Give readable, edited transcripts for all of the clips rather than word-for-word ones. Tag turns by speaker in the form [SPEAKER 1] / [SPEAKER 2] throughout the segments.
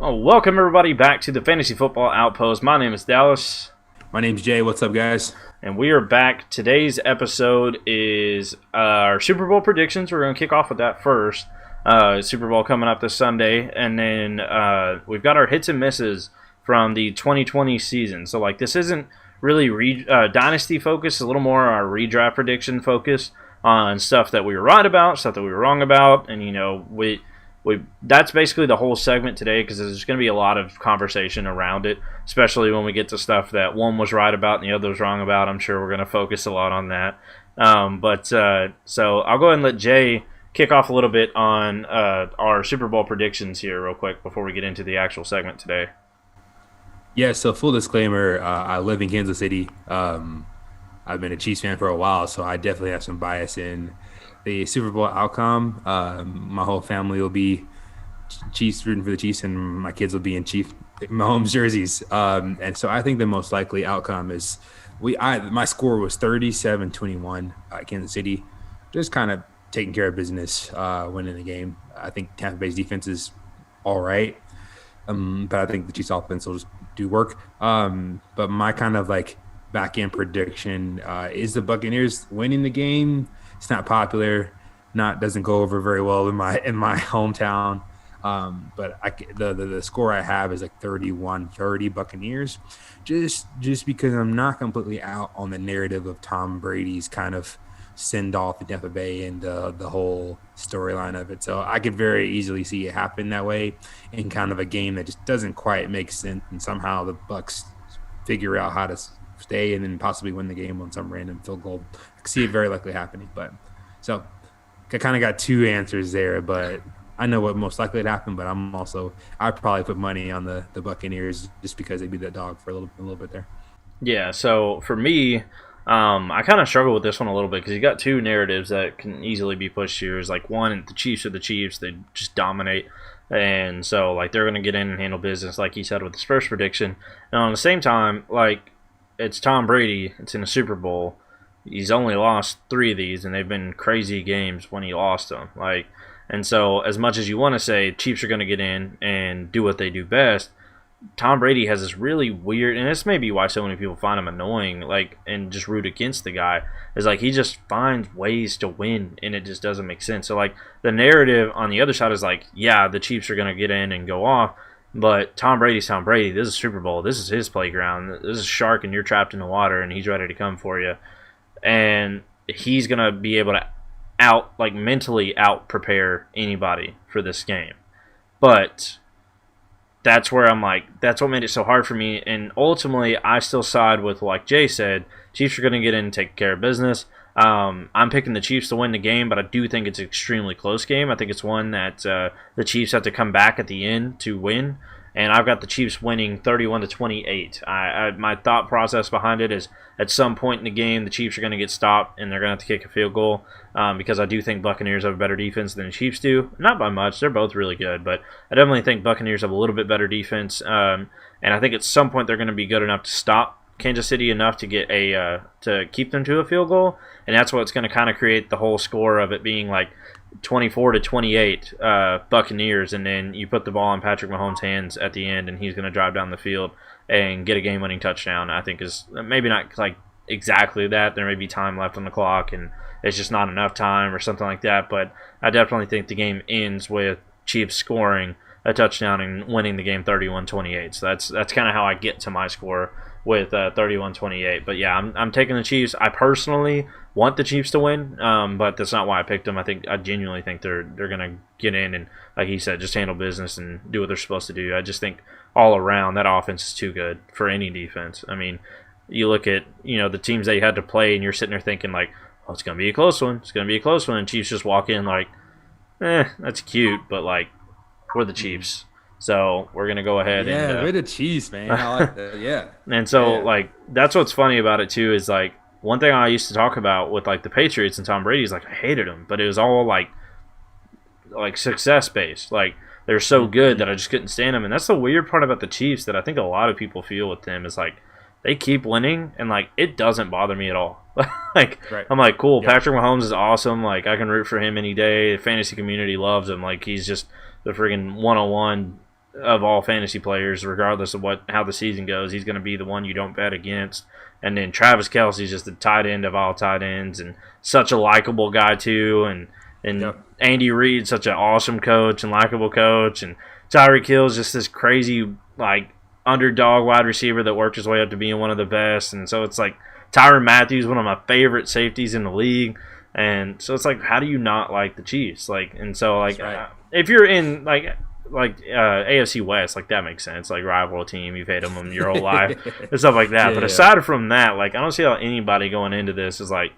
[SPEAKER 1] Well, welcome everybody back to the Fantasy Football Outpost. My name is Dallas.
[SPEAKER 2] My name's Jay. What's up, guys?
[SPEAKER 1] And we are back. Today's episode is our Super Bowl predictions. We're going to kick off with that first. Super Bowl coming up this Sunday. And then we've got our hits and misses from the 2020 season. So, this isn't really dynasty focused. A little more our redraft prediction focus on stuff that we were right about, stuff that we were wrong about. And, that's basically the whole segment today because there's going to be a lot of conversation around it, especially when we get to stuff that one was right about and the other was wrong about. I'm sure we're going to focus a lot on that. So I'll go ahead and let Jay kick off a little bit on our Super Bowl predictions here real quick before we get into the actual segment today.
[SPEAKER 2] Yeah, so full disclaimer, I live in Kansas City. I've been a Chiefs fan for a while, so I definitely have some bias in the Super Bowl outcome. My whole family will be Chiefs, rooting for the Chiefs, and my kids will be in Chief Mahomes jerseys. And so I think the most likely outcome is my score was 37-21 Kansas City, just kind of taking care of business, winning the game. I think Tampa Bay's defense is all right, but I think the Chiefs offense will just do work. But my kind of back end prediction is the Buccaneers winning the game. It's not popular, doesn't go over very well in my hometown. But the score I have is 31-30 Buccaneers, just because I'm not completely out on the narrative of Tom Brady's kind of send off in Tampa Bay and the whole storyline of it. So I could very easily see it happen that way in kind of a game that just doesn't quite make sense, and somehow the Bucs figure out how to stay and then possibly win the game on some random field goal. I can see it very likely happening. But so I kind of got two answers there, but I know what most likely would happen. But I'd probably put money on the Buccaneers just because they'd be the dog for a little bit there.
[SPEAKER 1] Yeah. So for me, I kind of struggle with this one a little bit because you got two narratives that can easily be pushed here. Is one, the Chiefs are the Chiefs; they just dominate. And so, they're going to get in and handle business, like he said with his first prediction. And on the same time, it's Tom Brady. It's in a Super Bowl. He's only lost 3 of these, and they've been crazy games when he lost them. And so as much as you want to say Chiefs are going to get in and do what they do best, Tom Brady has this really weird, and this may be why so many people find him annoying, and just root against the guy, is he just finds ways to win, and it just doesn't make sense. So the narrative on the other side is yeah, the Chiefs are going to get in and go off, but Tom Brady's Tom Brady. This is Super Bowl. This is his playground. This is a shark, and you're trapped in the water, and he's ready to come for you. And he's going to be able to mentally out-prepare anybody for this game. But that's where I'm that's what made it so hard for me. And ultimately, I still side with, Jay said, Chiefs are going to get in and take care of business. I'm picking the Chiefs to win the game, but I do think it's an extremely close game. I think it's one that the Chiefs have to come back at the end to win, and I've got the Chiefs winning 31-28. My thought process behind it is at some point in the game, the Chiefs are going to get stopped, and they're going to have to kick a field goal because I do think Buccaneers have a better defense than the Chiefs do. Not by much. They're both really good, but I definitely think Buccaneers have a little bit better defense, and I think at some point they're going to be good enough to stop Kansas City enough to get to keep them to a field goal, and that's what's going to kind of create the whole score of it being 24-28 Buccaneers, and then you put the ball in Patrick Mahomes' hands at the end, and he's going to drive down the field and get a game-winning touchdown. I think is maybe not exactly that. There may be time left on the clock, and it's just not enough time or something like that. But I definitely think the game ends with Chiefs scoring a touchdown and winning the game 31-28. So that's kind of how I get to my score with 31-28. But yeah, I'm taking the Chiefs. I personally want the Chiefs to win, but that's not why I picked them. I genuinely think they're going to get in and, like he said, just handle business and do what they're supposed to do. I just think all around that offense is too good for any defense. I mean, you look at the teams they had to play, and you're sitting there thinking oh, it's going to be a close one. It's going to be a close one. And Chiefs just walk in that's cute, but we're the Chiefs. So we're going to go ahead and...
[SPEAKER 2] Yeah, we're the Chiefs, man. I like that. Yeah.
[SPEAKER 1] And so, that's what's funny about it, too, is, one thing I used to talk about with, the Patriots and Tom Brady is, I hated them. But it was all, success-based. They're so good that I just couldn't stand them. And that's the weird part about the Chiefs that I think a lot of people feel with them is, they keep winning, and, it doesn't bother me at all. Right. I'm cool, yeah. Patrick Mahomes is awesome. I can root for him any day. The fantasy community loves him. He's just the friggin' one-on-one of all fantasy players, regardless of how the season goes. He's going to be the one you don't bet against. And then Travis Kelce's just the tight end of all tight ends, and such a likable guy too. And
[SPEAKER 2] Yep.
[SPEAKER 1] Andy Reid, such an awesome coach and likable coach. And Tyree Kill is just this crazy like underdog wide receiver that worked his way up to being one of the best. And so it's like Tyrann Mathieu, one of my favorite safeties in the league. And so it's like, how do you not like the Chiefs? Like, and so like,
[SPEAKER 2] right.
[SPEAKER 1] if you're in like AFC West, like that makes sense. Like rival team, you've hated them your whole life and stuff like that.
[SPEAKER 2] Yeah,
[SPEAKER 1] but aside from that, like I don't see how anybody going into this is like,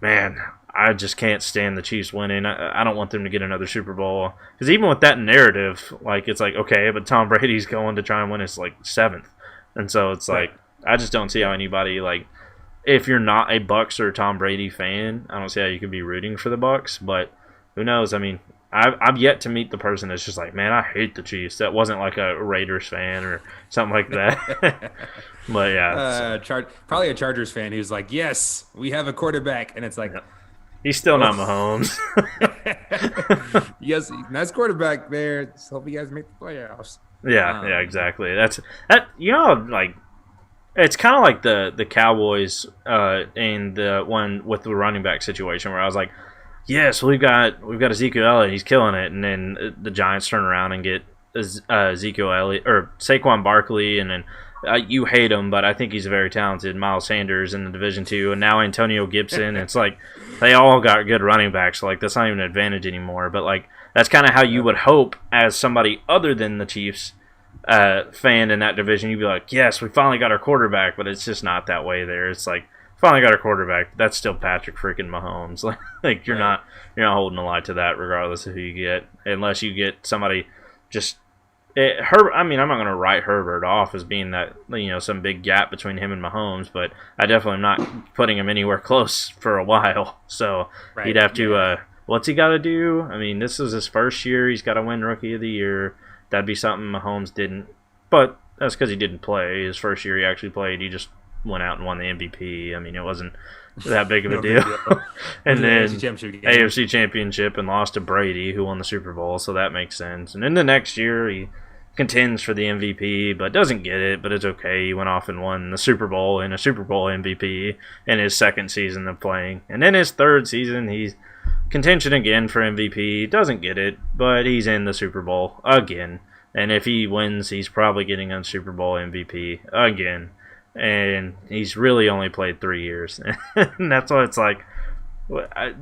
[SPEAKER 1] man, I just can't stand the Chiefs winning. I don't want them to get another Super Bowl, because even with that narrative, like it's like, okay, but Tom Brady's going to try and win his like 7th, and so it's like I just don't see how anybody, like, if you're not a Bucs or Tom Brady fan, I don't see how you could be rooting for the Bucs. But who knows? I mean, I've yet to meet the person that's just like, man, I hate the Chiefs. That wasn't like a Raiders fan or something like that. But yeah,
[SPEAKER 2] probably a Chargers fan who's like, yes, we have a quarterback, and it's like,
[SPEAKER 1] he's still not Mahomes.
[SPEAKER 2] yes, nice quarterback there. Just hope you guys make the playoffs.
[SPEAKER 1] Yeah, exactly. That's that. You know, like, it's kind of like the Cowboys in the one with the running back situation, where I was like, yes, we've got Ezekiel Elliott, he's killing it, and then the Giants turn around and get Ezekiel Elliott or Saquon Barkley, and then you hate him, but I think he's a very talented Miles Sanders in the Division II, and now Antonio Gibson. It's like they all got good running backs. So like that's not even an advantage anymore. But like that's kind of how you would hope as somebody other than the Chiefs fan in that division. You'd be like, yes, we finally got our quarterback, but it's just not that way there. It's like, finally got our quarterback. That's still Patrick freaking Mahomes. Like you're not holding a light to that, regardless of who you get, unless you get somebody just. I mean, I'm not going to write Herbert off as being that, you know, some big gap between him and Mahomes, but I definitely am not putting him anywhere close for a while. So he'd have to. What's he got to do? I mean, this is his first year. He's got to win Rookie of the Year. That'd be something Mahomes didn't. But that's because he didn't play. His first year he actually played. He just went out and won the MVP. I mean, it wasn't that big of a deal. And then AFC Championship and lost to Brady, who won the Super Bowl, so that makes sense. And then the next year he contends for the MVP, but doesn't get it, but it's okay. He went off and won the Super Bowl and a Super Bowl MVP in his second season of playing. And then his third season, he's contention again for MVP. Doesn't get it, but he's in the Super Bowl again. And if he wins, he's probably getting a Super Bowl MVP again. And he's really only played 3 years. And that's why it's like,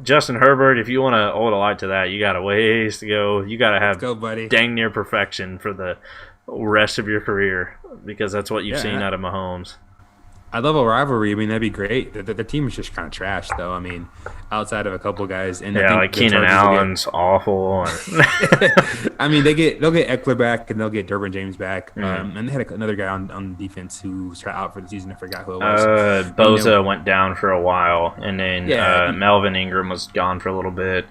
[SPEAKER 1] Justin Herbert, if you want to hold a light to that, you got a ways to go. You got to have dang near perfection for the rest of your career, because that's what you've seen out of Mahomes.
[SPEAKER 2] I love a rivalry. I mean, that'd be great. The team is just kind of trash, though. I mean, outside of a couple guys, and
[SPEAKER 1] like Keenan Allen's awful.
[SPEAKER 2] I mean, they'll get Eckler back, and they'll get Derwin James back, and they had another guy on defense who's out for the season. I forgot who it was.
[SPEAKER 1] Bosa went down for a while, and then Melvin Ingram was gone for a little bit.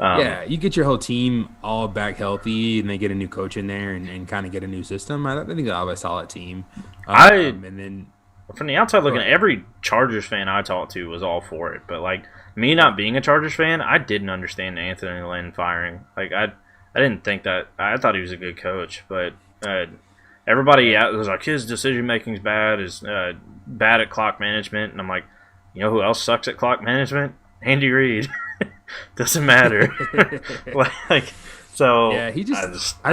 [SPEAKER 2] You get your whole team all back healthy, and they get a new coach in there, and kind of get a new system. I think they'll have a solid team. And then.
[SPEAKER 1] From the outside looking, every Chargers fan I talked to was all for it. But, like, me not being a Chargers fan, I didn't understand Anthony Lynn firing. Like, I didn't think that. I thought he was a good coach. But everybody was like, his decision-making is bad, is bad at clock management. And I'm like, you know who else sucks at clock management? Andy Reid. Doesn't matter.
[SPEAKER 2] I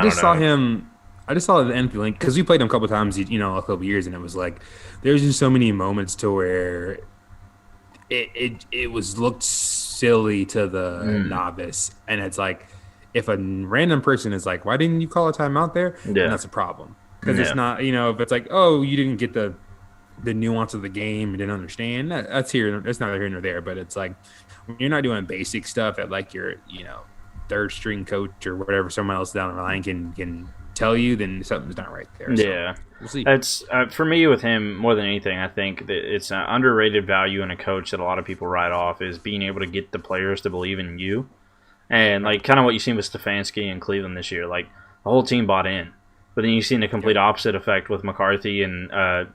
[SPEAKER 2] just saw him. I just saw the end link because we played him a couple times, a couple years, and it was like there's just so many moments to where it was looked silly to the novice, and it's like if a random person is like, "Why didn't you call a timeout there?" then that's a problem because it's not, if it's like, "Oh, you didn't get the nuance of the game, you didn't understand," that's neither here nor there. But it's like when you're not doing basic stuff at like your third string coach or whatever, someone else down the line can tell you, then something's not right there.
[SPEAKER 1] So we'll see. It's for me with him more than anything. I think that it's an underrated value in a coach that a lot of people write off is being able to get the players to believe in you, and like kind of what you seen with Stefanski in Cleveland this year. Like the whole team bought in, but then you've seen the complete opposite effect with McCarthy and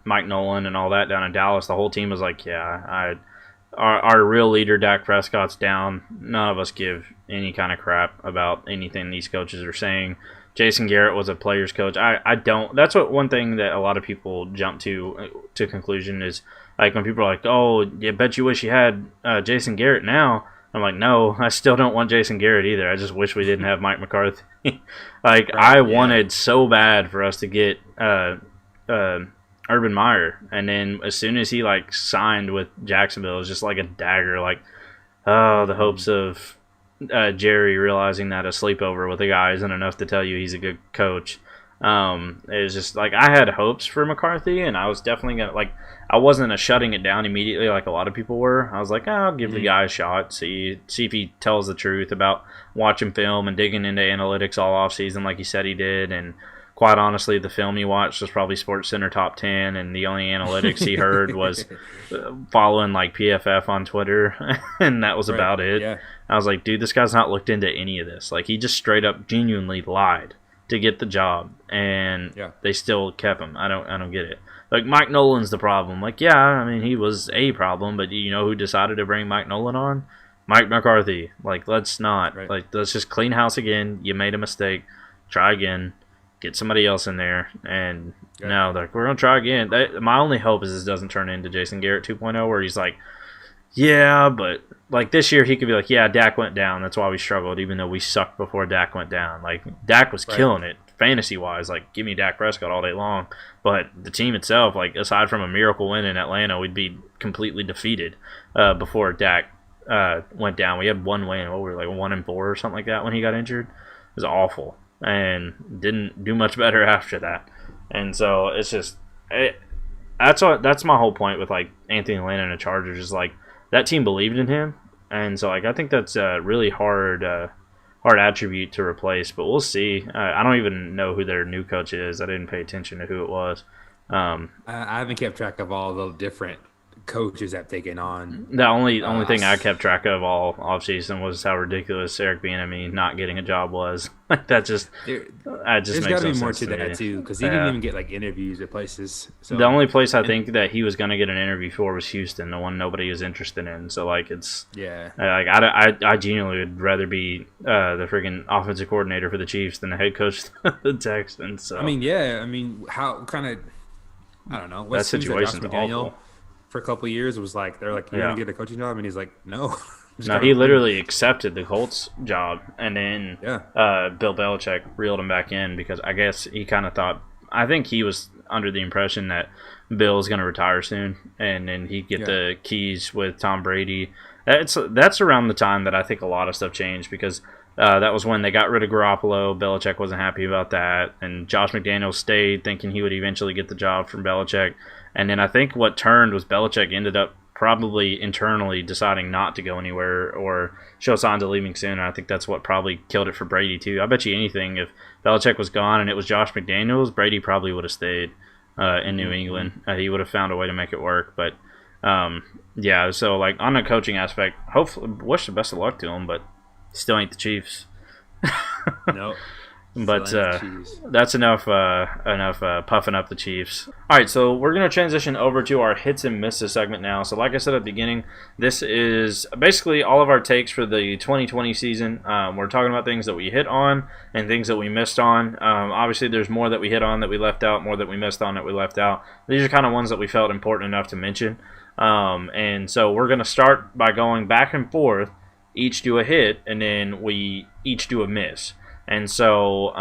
[SPEAKER 1] Mike Nolan and all that down in Dallas. The whole team was like, our real leader Dak Prescott's down. None of us give any kind of crap about anything these coaches are saying. Jason Garrett was a player's coach. I don't. That's what one thing that a lot of people jump to conclusion is like when people are like, "Oh, yeah, bet you wish you had Jason Garrett now." I'm like, no, I still don't want Jason Garrett either. I just wish we didn't have Mike McCarthy. Like I wanted so bad for us to get Urban Meyer, and then as soon as he like signed with Jacksonville, it was just like a dagger. Like, oh, the hopes of Jerry realizing that a sleepover with a guy isn't enough to tell you he's a good coach. It was just like I had hopes for McCarthy, and I was definitely gonna like. I wasn't a shutting it down immediately like a lot of people were. I was like, I'll give the guy a shot, see if he tells the truth about watching film and digging into analytics all off season like he said he did. And quite honestly, the film he watched was probably SportsCenter top 10, and the only analytics he heard was following like PFF on Twitter, and that was about it. Yeah. I was like, dude, this guy's not looked into any of this. Like he just straight up genuinely lied to get the job, and they still kept him. I don't get it. Like, Mike Nolan's the problem. Like, yeah, I mean, he was a problem, but you know who decided to bring Mike Nolan on? Mike McCarthy. Like, let's not. Right. Like, let's just clean house again. You made a mistake. Try again. Get somebody else in there. And now, like, we're going to try again. My only hope is this doesn't turn into Jason Garrett 2.0, where he's like, yeah, but, like, this year he could be like, yeah, Dak went down. That's why we struggled, even though we sucked before Dak went down. Like, Dak was killing it. Fantasy-wise, like, give me Dak Prescott all day long. But the team itself, like, aside from a miracle win in Atlanta, we'd be completely defeated before Dak went down. We had one win. We were like 1-4 or something like that when he got injured. It was awful. And didn't do much better after that. And so it's just that's my whole point with, like, Anthony Lynn and the Chargers is, like, that team believed in him. And so, like, I think that's a really hard attribute to replace, but we'll see. I don't even know who their new coach is. I didn't pay attention to who it was.
[SPEAKER 2] I haven't kept track of all the different coaches that have taken on.
[SPEAKER 1] The only thing I kept track of all offseason was how ridiculous Eric Bieniemy not getting a job was. That just
[SPEAKER 2] there's got to be more to that too, because he didn't even get like interviews at places. So
[SPEAKER 1] the only place I think that he was going to get an interview for was Houston, the one nobody was interested in. So like it's like I genuinely would rather be the freaking offensive coordinator for the Chiefs than the head coach of the Texans. So
[SPEAKER 2] I mean how kind of I don't know.
[SPEAKER 1] That situation's awful.
[SPEAKER 2] For a couple of years, it was like they're like, "You're gonna get a coaching job," and he's like, "No."
[SPEAKER 1] No, he literally accepted the Colts job, and then Bill Belichick reeled him back in because I guess he kind of thought. I think he was under the impression that Bill was going to retire soon, and then he'd get the keys with Tom Brady. That's around the time that I think a lot of stuff changed because that was when they got rid of Garoppolo. Belichick wasn't happy about that, and Josh McDaniels stayed thinking he would eventually get the job from Belichick. And then I think what turned was Belichick ended up probably internally deciding not to go anywhere or show signs of leaving soon. And I think that's what probably killed it for Brady too. I bet you anything if Belichick was gone and it was Josh McDaniels, Brady probably would have stayed in New England. He would have found a way to make it work. But so like on the coaching aspect, hopefully wish the best of luck to him, but still ain't the Chiefs.
[SPEAKER 2] Nope.
[SPEAKER 1] But that's enough puffing up the Chiefs. All right, so we're going to transition over to our hits and misses segment now. So like I said at the beginning, this is basically all of our takes for the 2020 season. We're talking about things that we hit on and things that we missed on. Obviously, there's more that we hit on that we left out, more that we missed on that we left out. These are kind of ones that we felt important enough to mention. And so we're going to start by going back and forth, each do a hit, and then we each do a miss. And so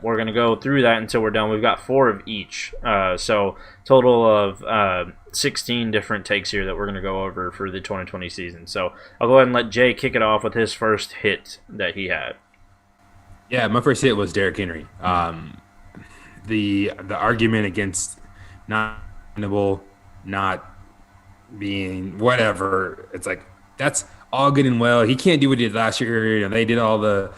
[SPEAKER 1] we're going to go through that until we're done. We've got 4 of each. So total of 16 different takes here that we're going to go over for the 2020 season. So I'll go ahead and let Jay kick it off with his first hit that he had.
[SPEAKER 2] Yeah, my first hit was Derrick Henry. The argument against not being whatever, it's like that's all good and well. He can't do what he did last year. You know, they did all the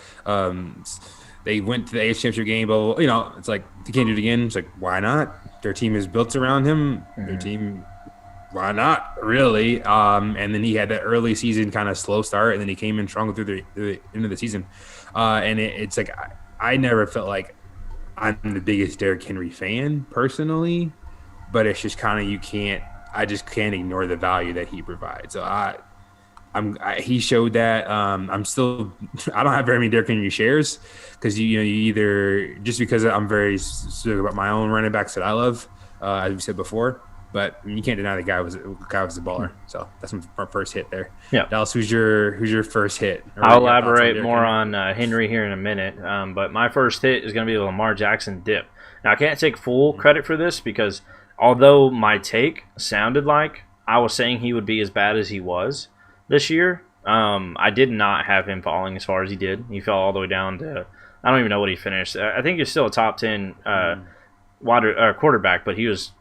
[SPEAKER 2] they went to the AFC Championship game, but it's like he can't do it again. It's like, why not? Their team is built around him. Their team, why not? Really? And then he had that early season kind of slow start, and then he came in strong through the end of the season. And it's like I never felt like I'm the biggest Derrick Henry fan personally, but it's just kind of I just can't ignore the value that he provides. So I He showed that. I'm still. I don't have very many Derrick Henry shares because you either just because I'm very specific about my own running backs that I love, as we said before. But you can't deny the guy was a baller. So that's my first hit there.
[SPEAKER 1] Yeah.
[SPEAKER 2] Dallas, who's your first hit?
[SPEAKER 1] I'll elaborate more on Henry here in a minute. But my first hit is going to be the Lamar Jackson dip. Now I can't take full credit for this because although my take sounded like I was saying he would be as bad as he was this year, I did not have him falling as far as he did. He fell all the way down to I don't even know what he finished. I think he's still a top 10 quarterback, but he was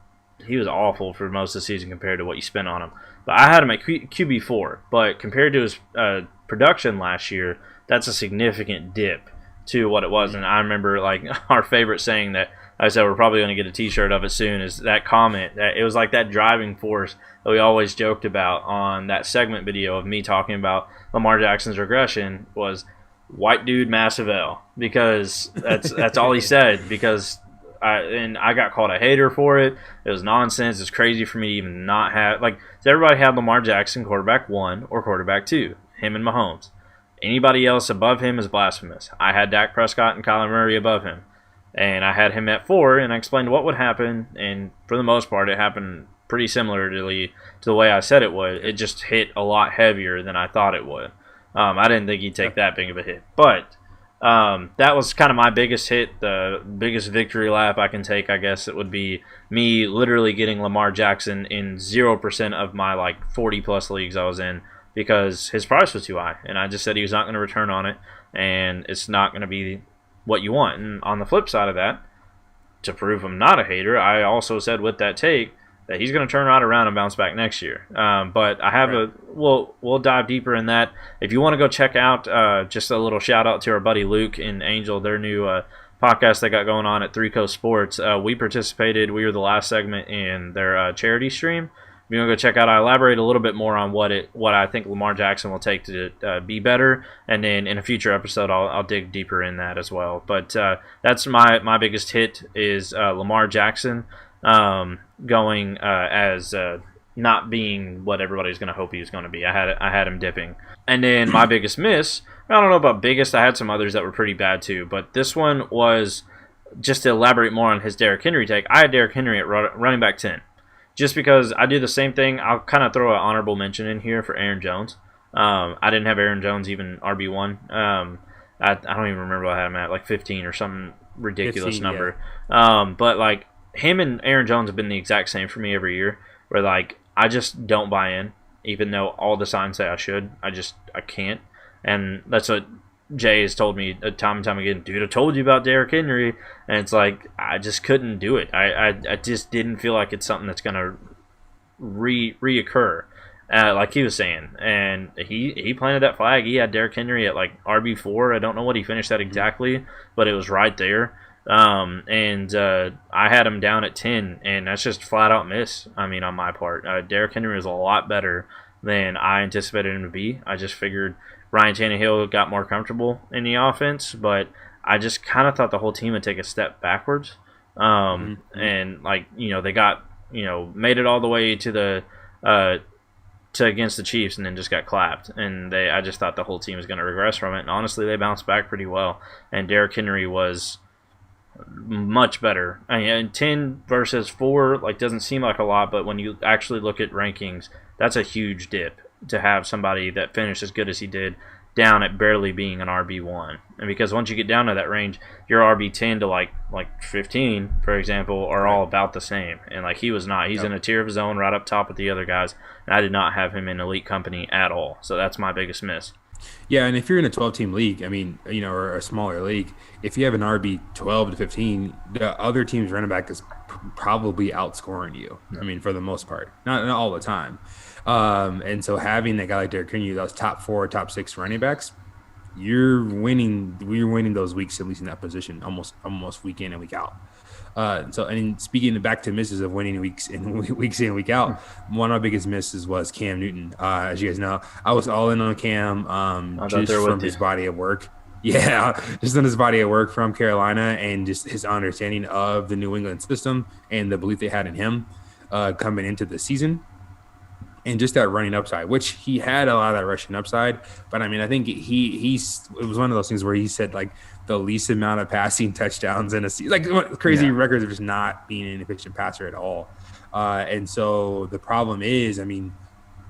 [SPEAKER 1] awful for most of the season compared to what you spent on him. But I had him at QB4, but compared to his production last year, that's a significant dip to what it was. And I remember like our favorite saying that I said we're probably going to get a T-shirt of it soon is that comment. That it was like that driving force that we always joked about on that segment video of me talking about Lamar Jackson's regression was white dude massive L, because that's all he said. Because I got called a hater for it. It was nonsense. It's crazy for me to even not have everybody had Lamar Jackson quarterback 1 or quarterback 2, him and Mahomes. Anybody else above him is blasphemous. I had Dak Prescott and Kyler Murray above him. And I had him at 4, and I explained what would happen, and for the most part, it happened pretty similarly to the way I said it would. It just hit a lot heavier than I thought it would. I didn't think he'd take that big of a hit. But that was kind of my biggest hit, the biggest victory lap I can take, I guess it would be me literally getting Lamar Jackson in 0% of my 40-plus leagues I was in because his price was too high, and I just said he was not going to return on it, and it's not going to be what you want. And on the flip side of that, to prove I'm not a hater, I also said with that take that he's going to turn right around and bounce back next year. But I have we'll dive deeper in that. If you want to go check out, just a little shout out to our buddy Luke and Angel, their new podcast they got going on at Three Coast Sports. We participated. We were the last segment in their charity stream. If you want to go check out, I elaborate a little bit more on what I think Lamar Jackson will take to be better, and then in a future episode I'll dig deeper in that as well. But that's my biggest hit is Lamar Jackson going as not being what everybody's going to hope he's going to be. I had him dipping, and then my biggest miss. I don't know about biggest. I had some others that were pretty bad too, but this one was just to elaborate more on his Derrick Henry take. I had Derrick Henry at running back 10. Just because I do the same thing, I'll kind of throw an honorable mention in here for Aaron Jones. I didn't have Aaron Jones even RB1. I don't even remember what I had him at, 15 or some ridiculous
[SPEAKER 2] 15,
[SPEAKER 1] number.
[SPEAKER 2] Yeah.
[SPEAKER 1] But him and Aaron Jones have been the exact same for me every year. Where I just don't buy in, even though all the signs say I should. I can't, and that's what Jay has told me time and time again. Dude, I told you about Derrick Henry, and it's I just couldn't do it. I just didn't feel like it's something that's gonna reoccur, like he was saying. And he planted that flag. He had Derrick Henry at RB4. I don't know what he finished at exactly, but it was right there. And I had him down at 10, and that's just flat out miss. I mean, on my part, Derrick Henry was a lot better than I anticipated him to be. I just figured Ryan Tannehill got more comfortable in the offense, but I just kind of thought the whole team would take a step backwards. And they got, made it all the way to the to against the Chiefs and then just got clapped. And I just thought the whole team was going to regress from it. And honestly, they bounced back pretty well. And Derrick Henry was much better. I mean, 10 versus 4 doesn't seem like a lot, but when you actually look at rankings, that's a huge dip to have somebody that finished as good as he did down at barely being an RB1. And because once you get down to that range, your RB10 to 15, for example, are all about the same. And he was not. He's in a tier of his own right up top with the other guys. And I did not have him in elite company at all. So that's my biggest miss.
[SPEAKER 2] Yeah, and if you're in a 12-team league, I mean, or a smaller league, if you have an RB 12 to 15, the other team's running back is probably outscoring you. I mean, for the most part, not all the time. And so having that guy like Derrick Henry, those top 4, top 6 running backs, you're winning. We're winning those weeks, at least in that position, almost week in and week out. Speaking back to misses of winning weeks in, week out, one of my biggest misses was Cam Newton. As you guys know, I was all in on Cam just from his body of work. Yeah, just on his body of work from Carolina and just his understanding of the New England system and the belief they had in him coming into the season. and just that running upside, which he had a lot of that rushing upside. But I mean, I think it was one of those things where he said like the least amount of passing touchdowns in a season, like crazy records of just not being an efficient passer at all. And so the problem is, I mean,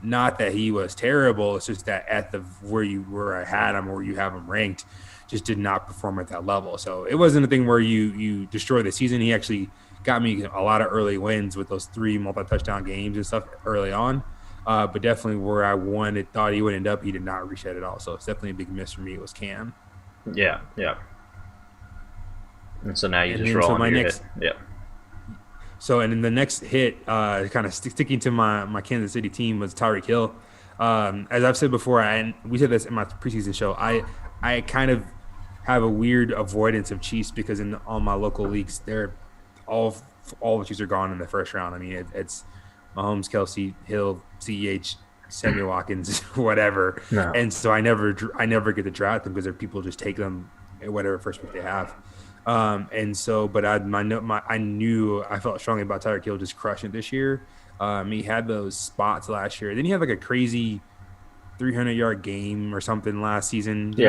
[SPEAKER 2] not that he was terrible. It's just that at the where I had him or where you have him ranked, just did not perform at that level. So it wasn't a thing where you destroy the season. He actually got me a lot of early wins with those 3 multi-touchdown games and stuff early on. But definitely where I thought he would end up, he did not reach that at all. So it's definitely a big miss for me. It was Cam.
[SPEAKER 1] Yeah. And so now you just roll on your hit. Yeah.
[SPEAKER 2] So, and then the next hit, kind of sticking to my Kansas City team, was Tyree Kill. As I've said before, we said this in my preseason show, I kind of have a weird avoidance of Chiefs because in all my local leagues, they're all the Chiefs are gone in the first round. I mean, it's Mahomes, Kelsey, Hill, CEH, Samuel Watkins, whatever. No. And so I never get to draft them because people just take them at whatever first pick they have. And so, but I felt strongly about Tyree Kill just crushing it this year. He had those spots last year. Then he had like a crazy 300-yard game or something last season.
[SPEAKER 1] He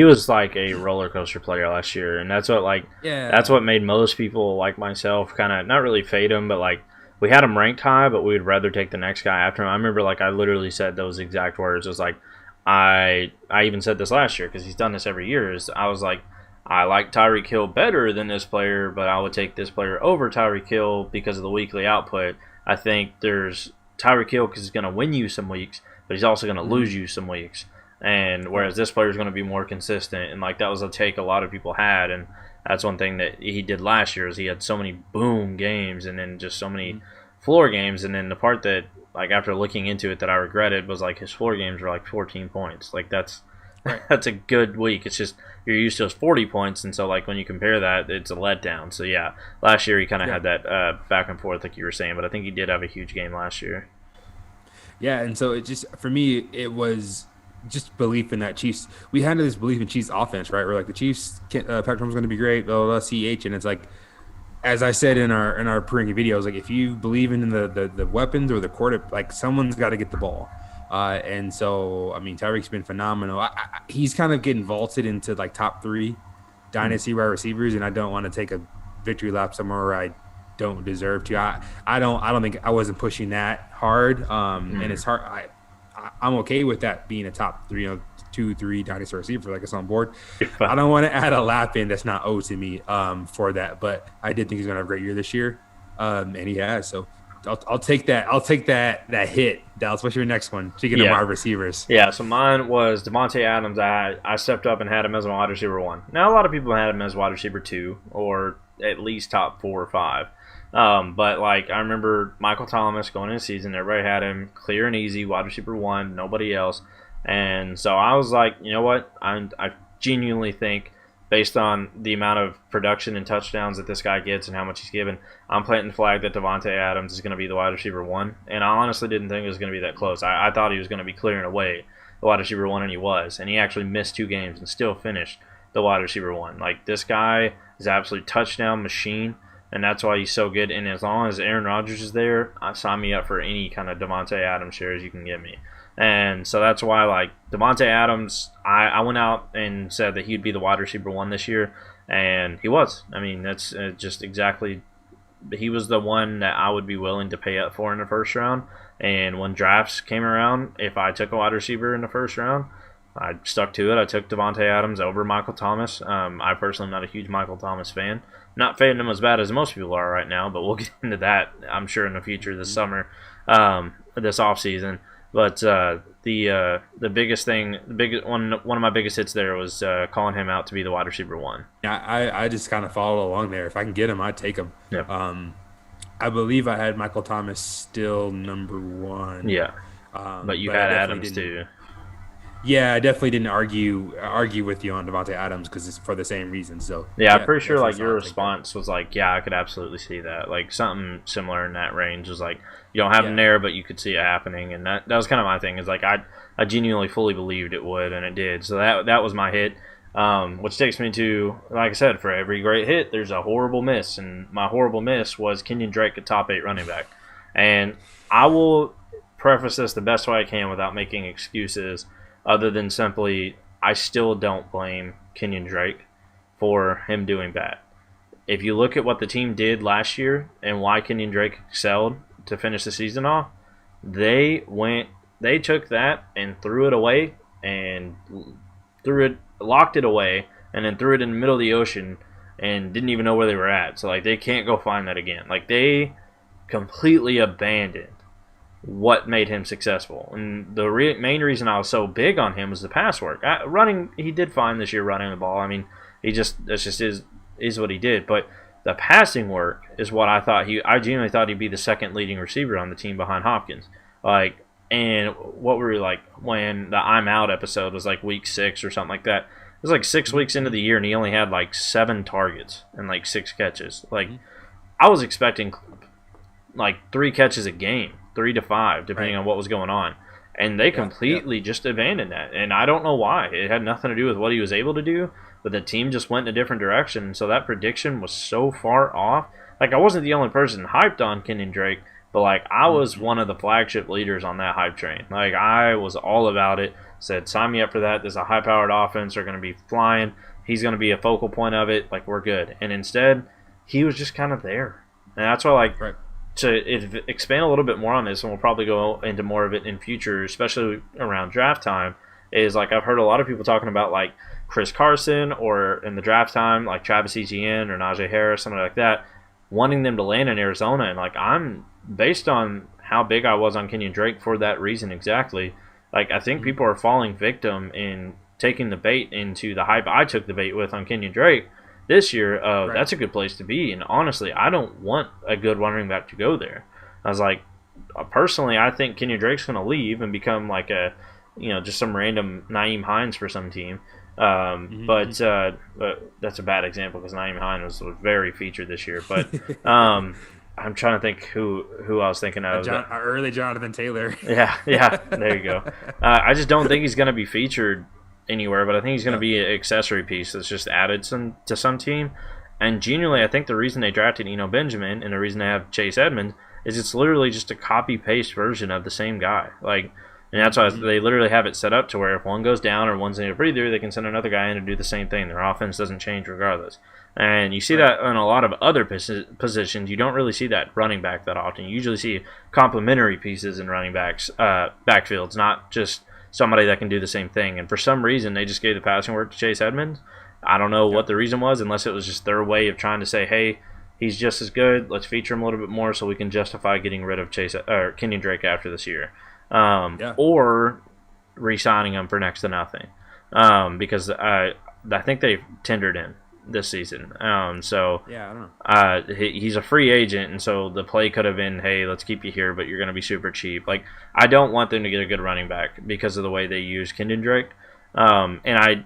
[SPEAKER 1] was like a roller coaster player last year, and that's what made most people like myself kind of not really fade him, but like we had him ranked high, but we would rather take the next guy after him. I remember like I literally said those exact words. It was like I even said this last year because he's done this every year. I was like, I like Tyree Kill better than this player, but I would take this player over Tyree Kill because of the weekly output. I think there's Tyree Kill because he's going to win you some weeks, but he's also going to lose you some weeks. And whereas this player is going to be more consistent, and like that was a take a lot of people had, and that's one thing that he did last year is he had so many boom games and then just so many floor games. And then the part that like after looking into it that I regretted was like his floor games were like 14 points. Like that's a good week. It's just you're used to those 40 points, and so like when you compare that, it's a letdown. So yeah, last year he kind of had that back and forth like you were saying, but I think he did have a huge game last year.
[SPEAKER 2] Yeah, and so it just for me it was just belief in that Chiefs. We had this belief in Chiefs offense, right? We're like the Chiefs, Patrick Mahomes going to be great, blah, blah, blah, CH, and it's like, as I said in our pre-game videos, like if you believe in the weapons or the quarter, like someone's got to get the ball. And so, I mean, Tyreek's been phenomenal. He's kind of getting vaulted into like top 3 dynasty wide receivers, and I don't want to take a victory lap somewhere where I don't deserve to. I don't think I wasn't pushing that hard. And it's hard. I'm okay with that being a top 3, 2-3 dynasty receiver, like it's on board. I don't want to add a lap in that's not owed to me for that, but I did think he's going to have a great year this year, and he has. So I'll take that. I'll take that hit. Dallas, what's your next one? Speaking of wide receivers.
[SPEAKER 1] Yeah, so mine was Devonte Adams. I stepped up and had him as a wide receiver 1. Now, a lot of people had him as wide receiver 2 or at least top 4 or 5. But like I remember Michael Thomas going into the season, everybody had him clear and easy, wide receiver 1, nobody else. And so I was like, you know what? I genuinely think, based on the amount of production and touchdowns that this guy gets and how much he's given, I'm planting the flag that Devonte Adams is going to be the wide receiver 1. And I honestly didn't think it was going to be that close. I thought he was going to be clearing away the wide receiver 1, and he was. And he actually missed 2 games and still finished the wide receiver 1. Like, this guy is an absolute touchdown machine, and that's why he's so good. And as long as Aaron Rodgers is there, sign me up for any kind of Devonte Adams shares you can give me. And so that's why, like, Devonte Adams, I went out and said that he'd be the wide receiver 1 this year, and he was. I mean, that's just exactly – he was the one that I would be willing to pay up for in the first round. And when drafts came around, if I took a wide receiver in the first round, I stuck to it. I took Devonte Adams over Michael Thomas. I personally am not a huge Michael Thomas fan. Not fading him as bad as most people are right now, but we'll get into that, I'm sure, in the future this summer, this offseason. But the biggest thing, one of my biggest hits there was calling him out to be the wide receiver 1.
[SPEAKER 2] Yeah, I just kind of followed along there. If I can get him, I'd take him.
[SPEAKER 1] Yep.
[SPEAKER 2] I believe I had Michael Thomas still number 1.
[SPEAKER 1] Yeah, but you had Adams too.
[SPEAKER 2] Yeah, I definitely didn't argue with you on Devonte Adams because it's for the same reason. So
[SPEAKER 1] yeah, I'm pretty sure like your response was like, yeah, I could absolutely see that. Like something similar in that range was like, you don't have him there, but you could see it happening, and that was kind of my thing. Is like I genuinely fully believed it would, and it did. So that was my hit, which takes me to, like I said, for every great hit, there's a horrible miss, and my horrible miss was Kenyon Drake, a top 8 running back, and I will preface this the best way I can without making excuses, other than simply I still don't blame Kenyon Drake for him doing bad. If you look at what the team did last year and why Kenyon Drake excelled to finish the season off, they took that and threw it away and locked it away, and then threw it in the middle of the ocean and didn't even know where they were at. So like they can't go find that again. Like they completely abandoned what made him successful. And the main reason I was so big on him was the pass work. Running, he did fine this year running the ball. I mean, that's just is what he did. But the passing work is what I genuinely thought he'd be the second leading receiver on the team behind Hopkins. Like, and what were we like when the I'm Out episode was like week 6 or something like that. It was like 6 weeks into the year and he only had like 7 targets and like 6 catches. Like I was expecting like 3 catches a game, 3 to 5, depending on what was going on. And they completely just abandoned that. And I don't know why. It had nothing to do with what he was able to do, but the team just went in a different direction. So that prediction was so far off. Like I wasn't the only person hyped on Kenyon Drake, but like I was one of the flagship leaders on that hype train. Like I was all about it. Said, sign me up for that. There's a high-powered offense. They're going to be flying. He's going to be a focal point of it. Like, we're good. And instead, he was just kind of there. And that's why, like, to expand a little bit more on this, and we'll probably go into more of it in future, especially around draft time, is, like, I've heard a lot of people talking about, like, Chris Carson or in the draft time, like Travis Etienne or Najee Harris, something like that, wanting them to land in Arizona. And, like, I'm, based on how big I was on Kenyon Drake for that reason exactly, like, I think people are falling victim in taking the bait into the hype I took the bait with on Kenyon Drake this year. That's a good place to be. And honestly, I don't want a good running back to go there. I was like, personally, I think Kenyon Drake's going to leave and become like a, just some random Nyheim Hines for some team. But that's a bad example because Nyheim Hines was very featured this year. But I'm trying to think who I was thinking of.
[SPEAKER 2] Early Jonathan Taylor.
[SPEAKER 1] Yeah, there you go. I just don't think he's going to be featured anywhere, but I think he's going to be an accessory piece that's just added to some team. And genuinely, I think the reason they drafted Eno Benjamin and the reason they have Chase Edmonds is it's literally just a copy-paste version of the same guy. Like, and that's why they literally have it set up to where if one goes down or one's in a breather, they can send another guy in to do the same thing. Their offense doesn't change regardless. And you see that in a lot of other positions. You don't really see that running back that often. You usually see complementary pieces in running backs, backfields, not just somebody that can do the same thing. And for some reason, they just gave the passing work to Chase Edmonds. I don't know what the reason was, unless it was just their way of trying to say, hey, he's just as good. Let's feature him a little bit more so we can justify getting rid of Kenyon Drake after this year. Or re-signing him for next to nothing. Because I think they tendered him this season. I don't know. He's a free agent, and so the play could have been, hey, let's keep you here, but you're going to be super cheap. Like, I don't want them to get a good running back because of the way they use Kenyon Drake. And I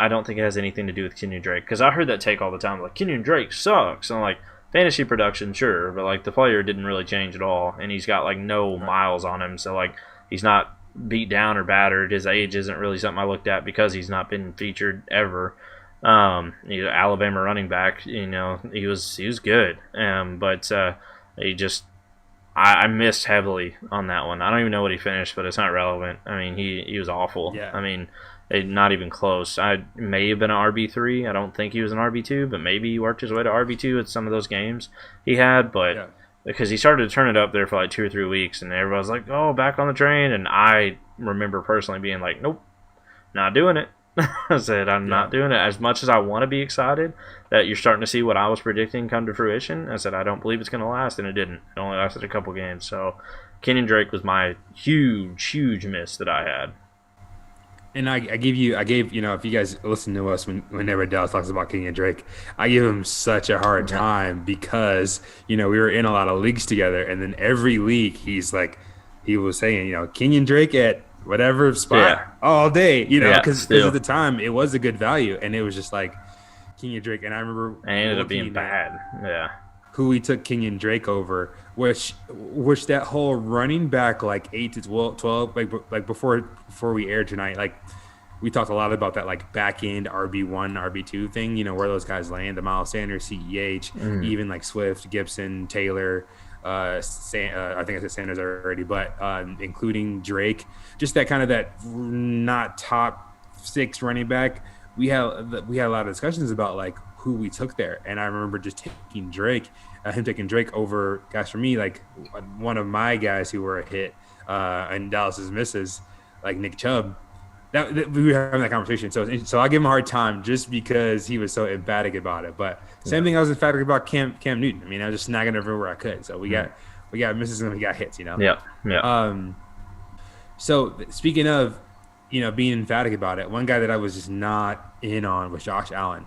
[SPEAKER 1] don't think it has anything to do with Kenyon Drake, because I heard that take all the time, like, Kenyon Drake sucks. And I'm like, fantasy production, sure, but like the player didn't really change at all, and he's got like no miles on him, so like he's not beat down or battered. His age isn't really something I looked at because he's not been featured ever. Alabama running back, he was good, but I missed heavily on that one. I don't even know what he finished, but it's not relevant. I mean, he was awful. Yeah. I mean, not even close. I may have been an RB3. I don't think he was an RB2, but maybe he worked his way to RB2 at some of those games he had. But because he started to turn it up there for like 2 or 3 weeks, and everybody was like, oh, back on the train. And I remember personally being like, nope, not doing it. I said, I'm not doing it. As much as I want to be excited that you're starting to see what I was predicting come to fruition, I said, I don't believe it's going to last, and it didn't. It only lasted a couple games. So Kenyon Drake was my huge miss that I had.
[SPEAKER 2] And I gave, if you guys listen to us whenever Dallas talks about Kenyon Drake, I give him such a hard time because, we were in a lot of leagues together, and then every league he was saying, Kenyon Drake at whatever spot all day, because at the time it was a good value, and it was just like Kenyon Drake. And I remember
[SPEAKER 1] it ended up being bad. Yeah.
[SPEAKER 2] Who we took Kenyon Drake over, which that whole running back like 8 to 12 like before we aired tonight, like we talked a lot about that like back end RB1 RB2 thing, where those guys land, the Miles Sanders, CEH, even like Swift, Gibson, Taylor, I think I said Sanders already, but including Drake, just that not top 6 running back. We had a lot of discussions about like who we took there, and I remember just taking Drake, him taking Drake over guys for me, like one of my guys who were a hit, and Dallas's misses, like Nick Chubb. That we were having that conversation, so I give him a hard time just because he was so emphatic about it. But same thing, I was emphatic about Cam Newton. I mean, I was just snagging everywhere I could. So we got misses and we got hits, you know.
[SPEAKER 1] Yeah.
[SPEAKER 2] So speaking of, being emphatic about it, one guy that I was just not in on was Josh Allen.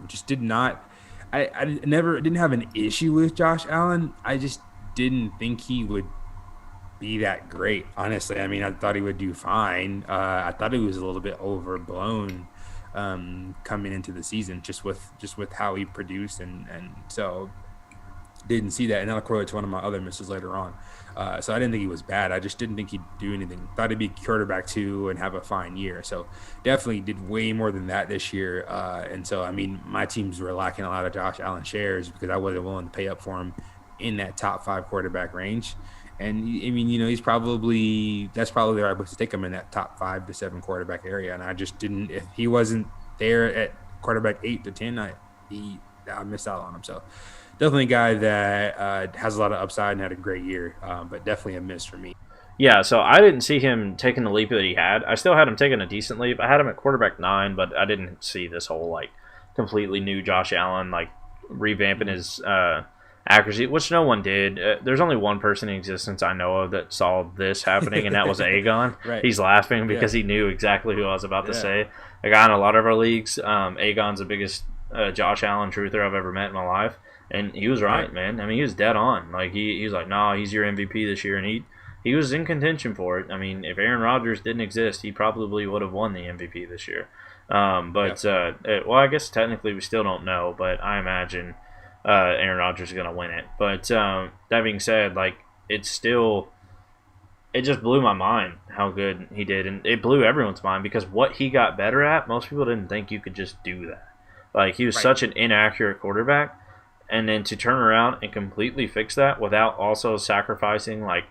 [SPEAKER 2] Just did not. I didn't have an issue with Josh Allen. I just didn't think he would be that great, honestly. I mean, I thought he would do fine. I thought he was a little bit overblown coming into the season, just with how he produced, and so didn't see that, and that'll correlate to one of my other misses later on. So I didn't think he was bad. I just didn't think he'd do anything. Thought he'd be quarterback 2 and have a fine year. So definitely did way more than that this year. And so, I mean, my teams were lacking a lot of Josh Allen shares because I wasn't willing to pay up for him in that top 5 quarterback range. And I mean, that's probably the right place to take him, in that top 5 to 7 quarterback area. And I just didn't. If he wasn't there at quarterback 8 to 10, I missed out on him. So definitely a guy that has a lot of upside and had a great year, but definitely a miss for me.
[SPEAKER 1] Yeah, so I didn't see him taking the leap that he had. I still had him taking a decent leap. I had him at quarterback 9, but I didn't see this whole like completely new Josh Allen like revamping his accuracy, which no one did. There's only one person in existence I know of that saw this happening, and that was Aegon.
[SPEAKER 2] Right.
[SPEAKER 1] He's laughing because he knew exactly who I was about to say. A guy in a lot of our leagues, Aegon's the biggest Josh Allen truther I've ever met in my life, and he was right, man. I mean, he was dead on. Like he was like, "No, he's your MVP this year," and he was in contention for it. I mean, if Aaron Rodgers didn't exist, he probably would have won the MVP this year. Well, I guess technically we still don't know, but I imagine Aaron Rodgers is going to win it. But that being said, like it just blew my mind how good he did, and it blew everyone's mind because what he got better at, most people didn't think you could just do that. Like he was such an inaccurate quarterback, and then to turn around and completely fix that without also sacrificing like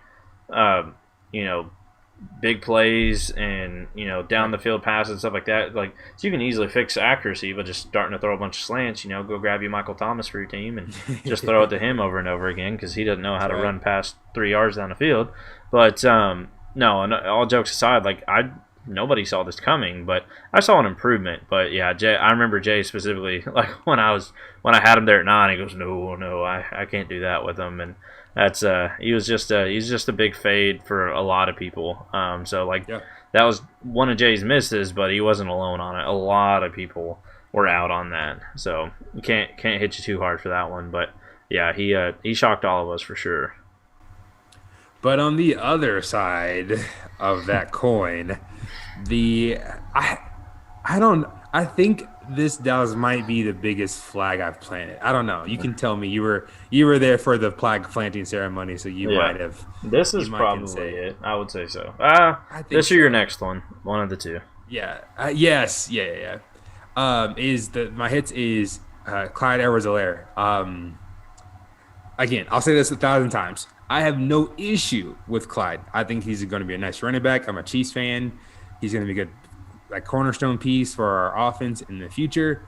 [SPEAKER 1] big plays and down the field passes and stuff like that. Like, so you can easily fix accuracy, but just starting to throw a bunch of slants. Go grab you Michael Thomas for your team and just throw it to him over and over again because he doesn't know how to run past 3 yards down the field. But no, and all jokes aside, like nobody saw this coming, but I saw an improvement. But yeah, I remember Jay specifically, like when I had him there at 9, he goes, no, I can't do that with him, and that's he's just a big fade for a lot of people. That was one of Jay's misses, but he wasn't alone on it. A lot of people were out on that, so you can't hit you too hard for that one. But yeah, he shocked all of us for sure.
[SPEAKER 2] But on the other side of that coin, I think this Dallas might be the biggest flag I've planted. I don't know. You can tell me you were there for the flag planting ceremony, so you might have.
[SPEAKER 1] This is probably it. I would say so. This or your next one of the two.
[SPEAKER 2] Yeah. Yes. Yeah. My hits is Clyde Edwards-Helaire. Again, I'll say this 1,000 times. I have no issue with Clyde. I think he's going to be a nice running back. I'm a Chiefs fan. He's going to be a good, like, cornerstone piece for our offense in the future.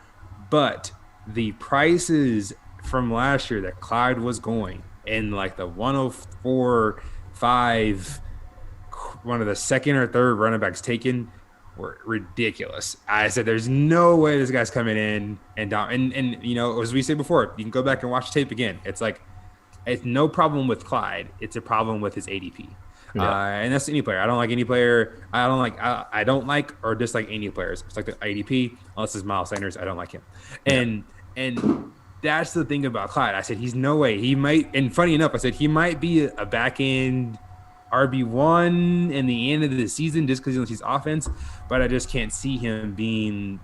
[SPEAKER 2] But the prices from last year that Clyde was going in like the 104.5, one of the second or third running backs taken, were ridiculous. I said, there's no way this guy's coming in and as we said before, you can go back and watch tape again. It's like, it's no problem with Clyde. It's a problem with his ADP. Yeah. And that's any player. I don't like any player. I don't like or dislike any players. It's like the ADP, unless it's Miles Sanders. I don't like him. And that's the thing about Clyde. I said, he's no way. He might, and funny enough, I said he might be a back end RB1 in the end of the season just because he's offense, but I just can't see him being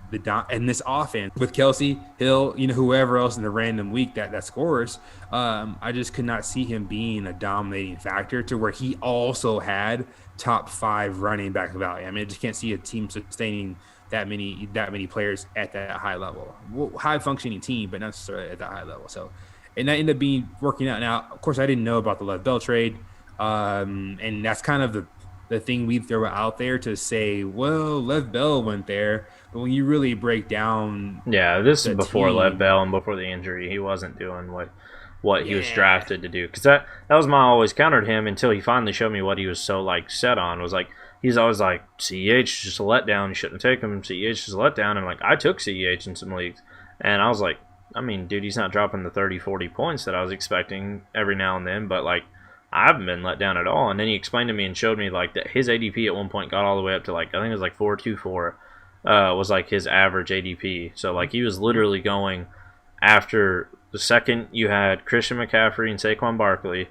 [SPEAKER 2] in this offense with Kelsey, Hill, whoever else in the random week that scores. I just could not see him being a dominating factor to where he also had top 5 running back value. I mean, I just can't see a team sustaining that many players at that high level. High functioning team, but not necessarily at that high level. So and that ended up being working out. Now, of course, I didn't know about the Lev Bell trade, and that's kind of the thing we throw out there to say, well, Lev Bell went there, but when you really break down
[SPEAKER 1] Yeah, this is
[SPEAKER 2] the
[SPEAKER 1] before Lev
[SPEAKER 2] team,
[SPEAKER 1] Bell and before the injury. He wasn't doing what he was
[SPEAKER 2] yeah,
[SPEAKER 1] drafted to do. Because that was my always countered him until he finally showed me what he was so like set on. Was like he's always like CEH just a letdown. You shouldn't take him. CEH is a letdown. And like I took CEH in some leagues, and I was like, I mean, dude, he's not dropping the 30, 40 points that I was expecting every now and then. But like I haven't been let down at all. And then he explained to me and showed me like that his ADP at one point got all the way up to like I think it was like 4.24. Was like his average ADP. So like he was literally going after the second you had Christian McCaffrey and Saquon Barkley,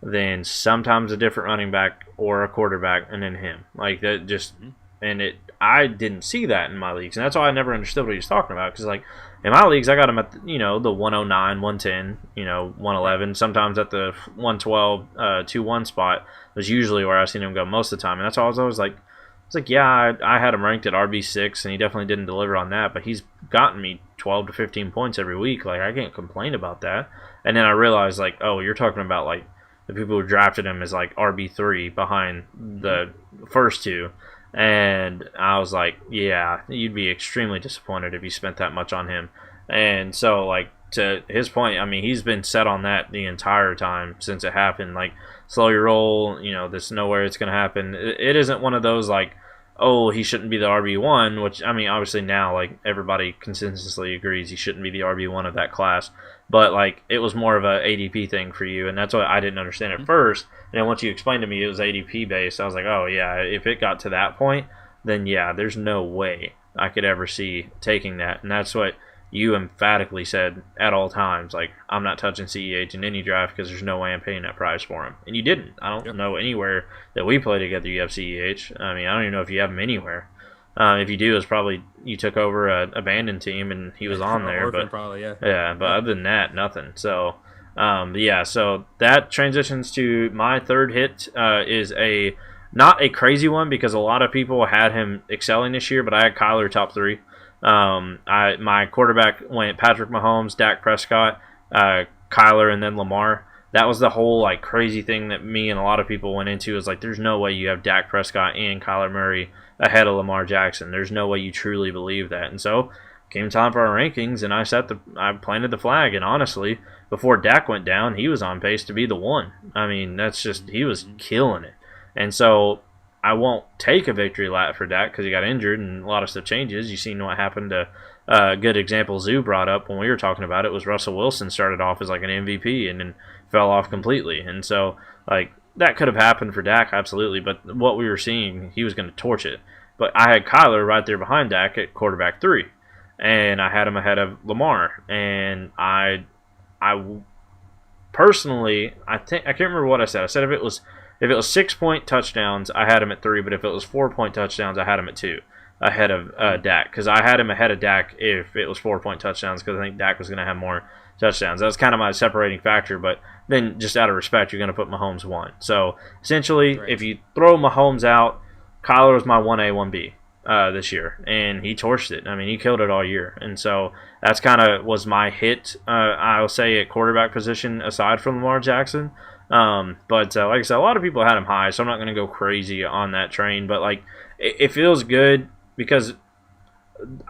[SPEAKER 1] then sometimes a different running back or a quarterback, and then him. Like that just and it. I didn't see that in my leagues, and that's why I never understood what he was talking about. Because like in my leagues, I got him at the 109, 110, 111. Sometimes at the 112, 2-1 spot was usually where I seen him go most of the time, and that's why I was always like. It's like, yeah, I had him ranked at RB6, and he definitely didn't deliver on that, but he's gotten me 12 to 15 points every week. Like, I can't complain about that. And then I realized, like, oh, you're talking about, like, the people who drafted him as, like, RB3 behind the first two. And I was like, yeah, you'd be extremely disappointed if you spent that much on him. And so, like, to his point, I mean, he's been set on that the entire time since it happened. Like, slow your roll, there's nowhere it's going to happen. It isn't one of those, like, oh, he shouldn't be the RB1, which, I mean, obviously now, like, everybody consensusly agrees he shouldn't be the RB1 of that class. But, like, it was more of a ADP thing for you, and that's what I didn't understand at first. And then once you explained to me it was ADP based, I was like, oh, yeah, if it got to that point, then, yeah, there's no way I could ever see taking that. And that's what you emphatically said at all times, like, I'm not touching CEH in any draft because there's no way I'm paying that price for him. And you didn't. I don't know anywhere that we play together you have CEH. I mean, I don't even know if you have him anywhere. If you do, it's probably you took over an abandoned team and he was on there.
[SPEAKER 2] Orphan
[SPEAKER 1] But
[SPEAKER 2] probably, yeah.
[SPEAKER 1] yeah, but other than that, nothing. So, yeah, so that transitions to my third hit is not a crazy one because a lot of people had him excelling this year, but I had Kyler top 3. My quarterback went Patrick Mahomes, Dak Prescott, Kyler, and then Lamar. That was the whole like crazy thing that me and a lot of people went into. Is like, there's no way you have Dak Prescott and Kyler Murray ahead of Lamar Jackson. There's no way you truly believe that. And so came time for our rankings, and I planted the flag. And honestly, before Dak went down, he was on pace to be the one. I mean, that's just he was killing it. And so I won't take a victory lap for Dak because he got injured and a lot of stuff changes. You've seen what happened to a good example Zoo brought up when we were talking about it was Russell Wilson started off as like an MVP and then fell off completely. And so like that could have happened for Dak, absolutely. But what we were seeing, he was going to torch it. But I had Kyler right there behind Dak at quarterback 3. And I had him ahead of Lamar. And I personally, I can't remember what I said. I said if it was 6-point touchdowns, I had him at 3. But if it was 4-point touchdowns, I had him at 2 ahead of Dak. Because I had him ahead of Dak if it was 4-point touchdowns because I think Dak was going to have more touchdowns. That was kind of my separating factor. But then just out of respect, you're going to put Mahomes 1. So essentially, if you throw Mahomes out, Kyler was my 1A, 1B. This year, and he torched it. I mean, he killed it all year, and so that's kind of was my hit. I'll say at quarterback position aside from Lamar Jackson. But like I said, a lot of people had him high, so I'm not going to go crazy on that train. But like, it feels good because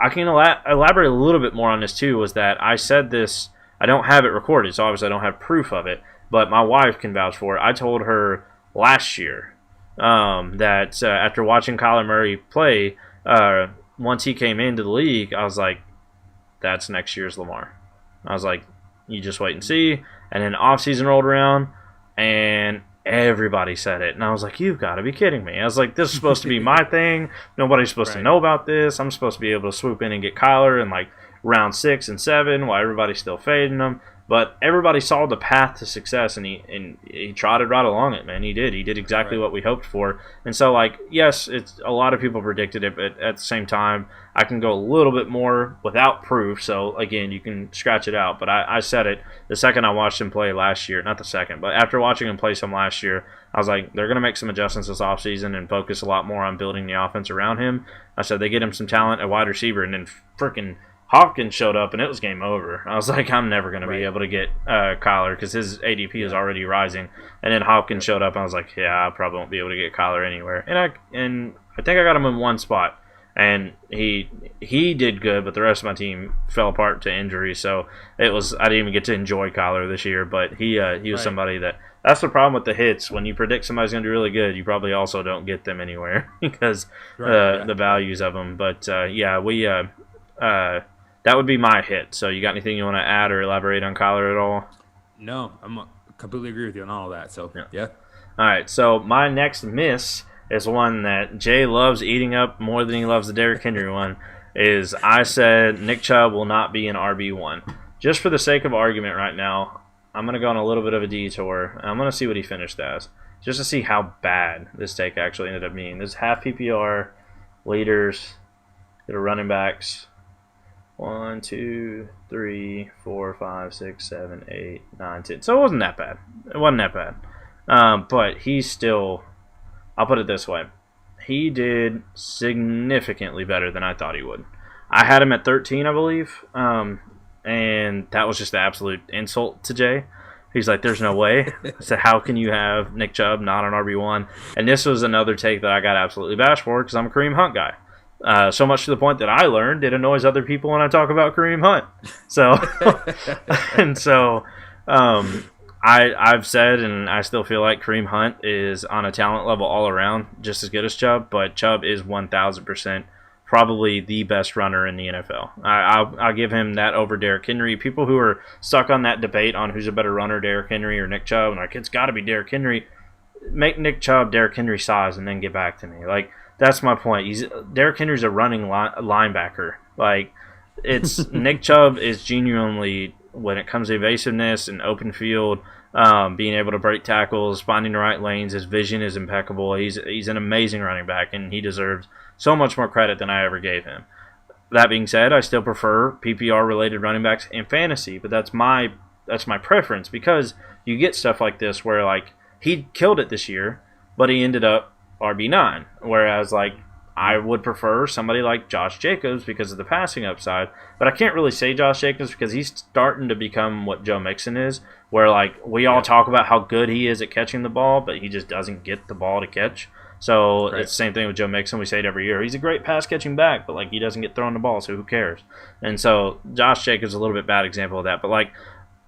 [SPEAKER 1] I can elaborate a little bit more on this too. Was that I said this? I don't have it recorded, so obviously I don't have proof of it. But my wife can vouch for it. I told her last year. That after watching Kyler Murray play, once he came into the league, I was like, that's next year's Lamar. I was like, you just wait and see. And then offseason rolled around, and everybody said it. And I was like, you've got to be kidding me. I was like, this is supposed to be my thing. Nobody's supposed to know about this. I'm supposed to be able to swoop in and get Kyler in like round 6 and 7 while everybody's still fading him. But everybody saw the path to success, and he trotted right along it, man. He did exactly what we hoped for. And so, like, yes, it's a lot of people predicted it, but at the same time, I can go a little bit more without proof. So again, you can scratch it out. But I said it the second I watched him play last year. Not the second, but after watching him play some last year, I was like, they're going to make some adjustments this offseason and focus a lot more on building the offense around him. I said they get him some talent at wide receiver, and then freaking Hopkins showed up, and it was game over. I was like, I'm never going to be able to get Kyler because his ADP is already rising. And then Hopkins showed up, and I was like, yeah, I probably won't be able to get Kyler anywhere. And I think I got him in one spot. And he did good, but the rest of my team fell apart to injury. So I didn't even get to enjoy Kyler this year. But he was somebody that's the problem with the hits. When you predict somebody's going to do really good, you probably also don't get them anywhere because the values of them. But that would be my hit. So you got anything you want to add or elaborate on Kyler at all?
[SPEAKER 2] No, I'm completely agree with you on all of that. So yeah.
[SPEAKER 1] All right. So my next miss is one that Jay loves eating up more than he loves the Derrick Henry one. Is I said Nick Chubb will not be an RB1. Just for the sake of argument right now, I'm going to go on a little bit of a detour. I'm going to see what he finished as, just to see how bad this take actually ended up being. This is half PPR, leaders, get a running backs. 1, 2, 3, 4, 5, 6, 7, 8, 9, 10. So it wasn't that bad. But he's still, I'll put it this way. He did significantly better than I thought he would. I had him at 13, I believe. And that was just the absolute insult to Jay. He's like, there's no way. I said, how can you have Nick Chubb not an RB1? And this was another take that I got absolutely bashed for because I'm a Kareem Hunt guy. So much to the point that I learned it annoys other people when I talk about Kareem Hunt. So, I've said, and I still feel like Kareem Hunt is on a talent level all around just as good as Chubb, but Chubb is 1,000% probably the best runner in the NFL. I'll give him that over Derrick Henry. People who are stuck on that debate on who's a better runner, Derrick Henry or Nick Chubb, and like, it's got to be Derrick Henry. Make Nick Chubb Derrick Henry size and then get back to me. Like, that's my point. Derrick Henry's a running linebacker. Like, it's Nick Chubb is genuinely, when it comes to evasiveness and open field, being able to break tackles, finding the right lanes, his vision is impeccable. He's an amazing running back, and he deserves so much more credit than I ever gave him. That being said, I still prefer PPR-related running backs in fantasy, but that's my preference because you get stuff like this where, like, he killed it this year, but he ended up RB9, whereas like I would prefer somebody like Josh Jacobs because of the passing upside, but I can't really say Josh Jacobs because he's starting to become what Joe Mixon is, where like we all talk about how good he is at catching the ball, but he just doesn't get the ball to catch. So It's the same thing with Joe Mixon. We say it every year. He's a great pass catching back, but like he doesn't get thrown the ball, so who cares? And so Josh Jacobs is a little bit bad example of that, but like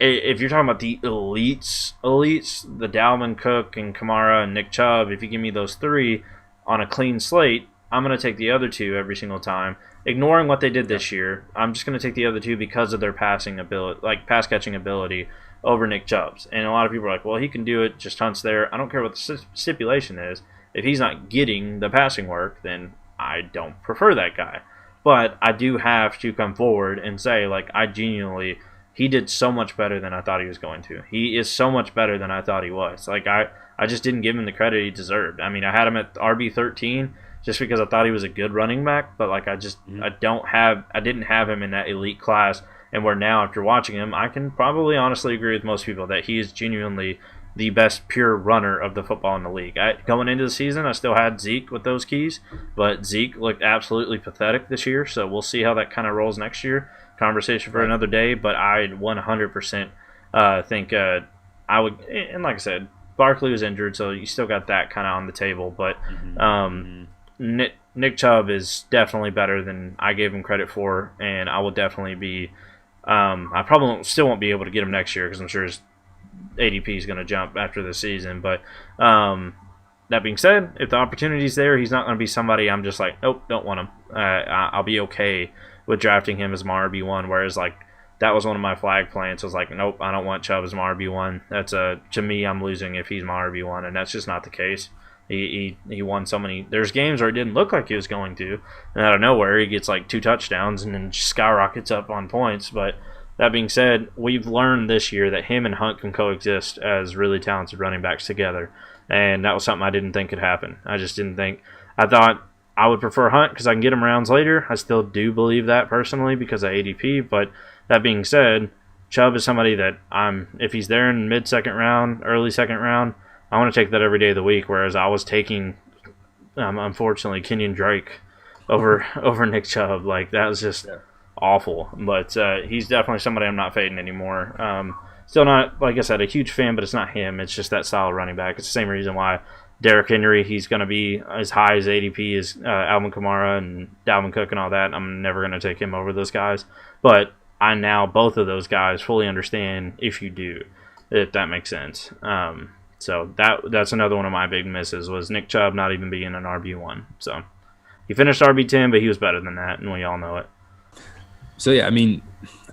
[SPEAKER 1] if you're talking about the elites, the Dalvin Cook and Kamara and Nick Chubb, if you give me those three on a clean slate, I'm going to take the other two every single time. Ignoring what they did this year, I'm just going to take the other two because of their passing ability, like pass catching ability over Nick Chubb's. And a lot of people are like, well, he can do it, just Hunt's there. I don't care what the stipulation is. If he's not getting the passing work, then I don't prefer that guy. But I do have to come forward and say, like, I genuinely... He did so much better than I thought he was going to. He is so much better than I thought he was. Like I just didn't give him the credit he deserved. I mean, I had him at RB13 just because I thought he was a good running back, but like I didn't have him in that elite class. And where now, after watching him, I can probably honestly agree with most people that he is genuinely the best pure runner of the football in the league. Going into the season, I still had Zeke with those keys, but Zeke looked absolutely pathetic this year. So we'll see how that kind of rolls next year. Conversation for another day, but I 100% think I would, and like I said, Barkley was injured, so you still got that kind of on the table, but Nick Chubb is definitely better than I gave him credit for, and I will definitely be, I probably still won't be able to get him next year because I'm sure his ADP is going to jump after the season, but that being said, if the opportunity's there, he's not going to be somebody I'm just like, nope, don't want him. I'll be okay with drafting him as my RB1, whereas like that was one of my flag plants. I was like, nope, I don't want Chubb as my RB1. That's to me, I'm losing if he's my RB1, and that's just not the case. He won so many. There's games where it didn't look like he was going to, and out of nowhere he gets like 2 touchdowns and then skyrockets up on points. But that being said, we've learned this year that him and Hunt can coexist as really talented running backs together, and that was something I didn't think could happen. I just didn't think. I thought I would prefer Hunt because I can get him rounds later. I still do believe that personally because of ADP. But that being said, Chubb is somebody that if he's there in mid-second round, early second round, I want to take that every day of the week. Whereas I was taking, unfortunately, Kenyon Drake over Nick Chubb. Like that was just awful. But he's definitely somebody I'm not fading anymore. Still not, like I said, a huge fan, but it's not him. It's just that style of running back. It's the same reason why Derrick Henry, he's going to be as high as ADP as Alvin Kamara and Dalvin Cook and all that. I'm never going to take him over those guys. But I now, both of those guys, fully understand if you do, if that makes sense. So that's another one of my big misses was Nick Chubb not even being an RB1. So he finished RB10, but he was better than that, and we all know it.
[SPEAKER 2] So, yeah, I mean,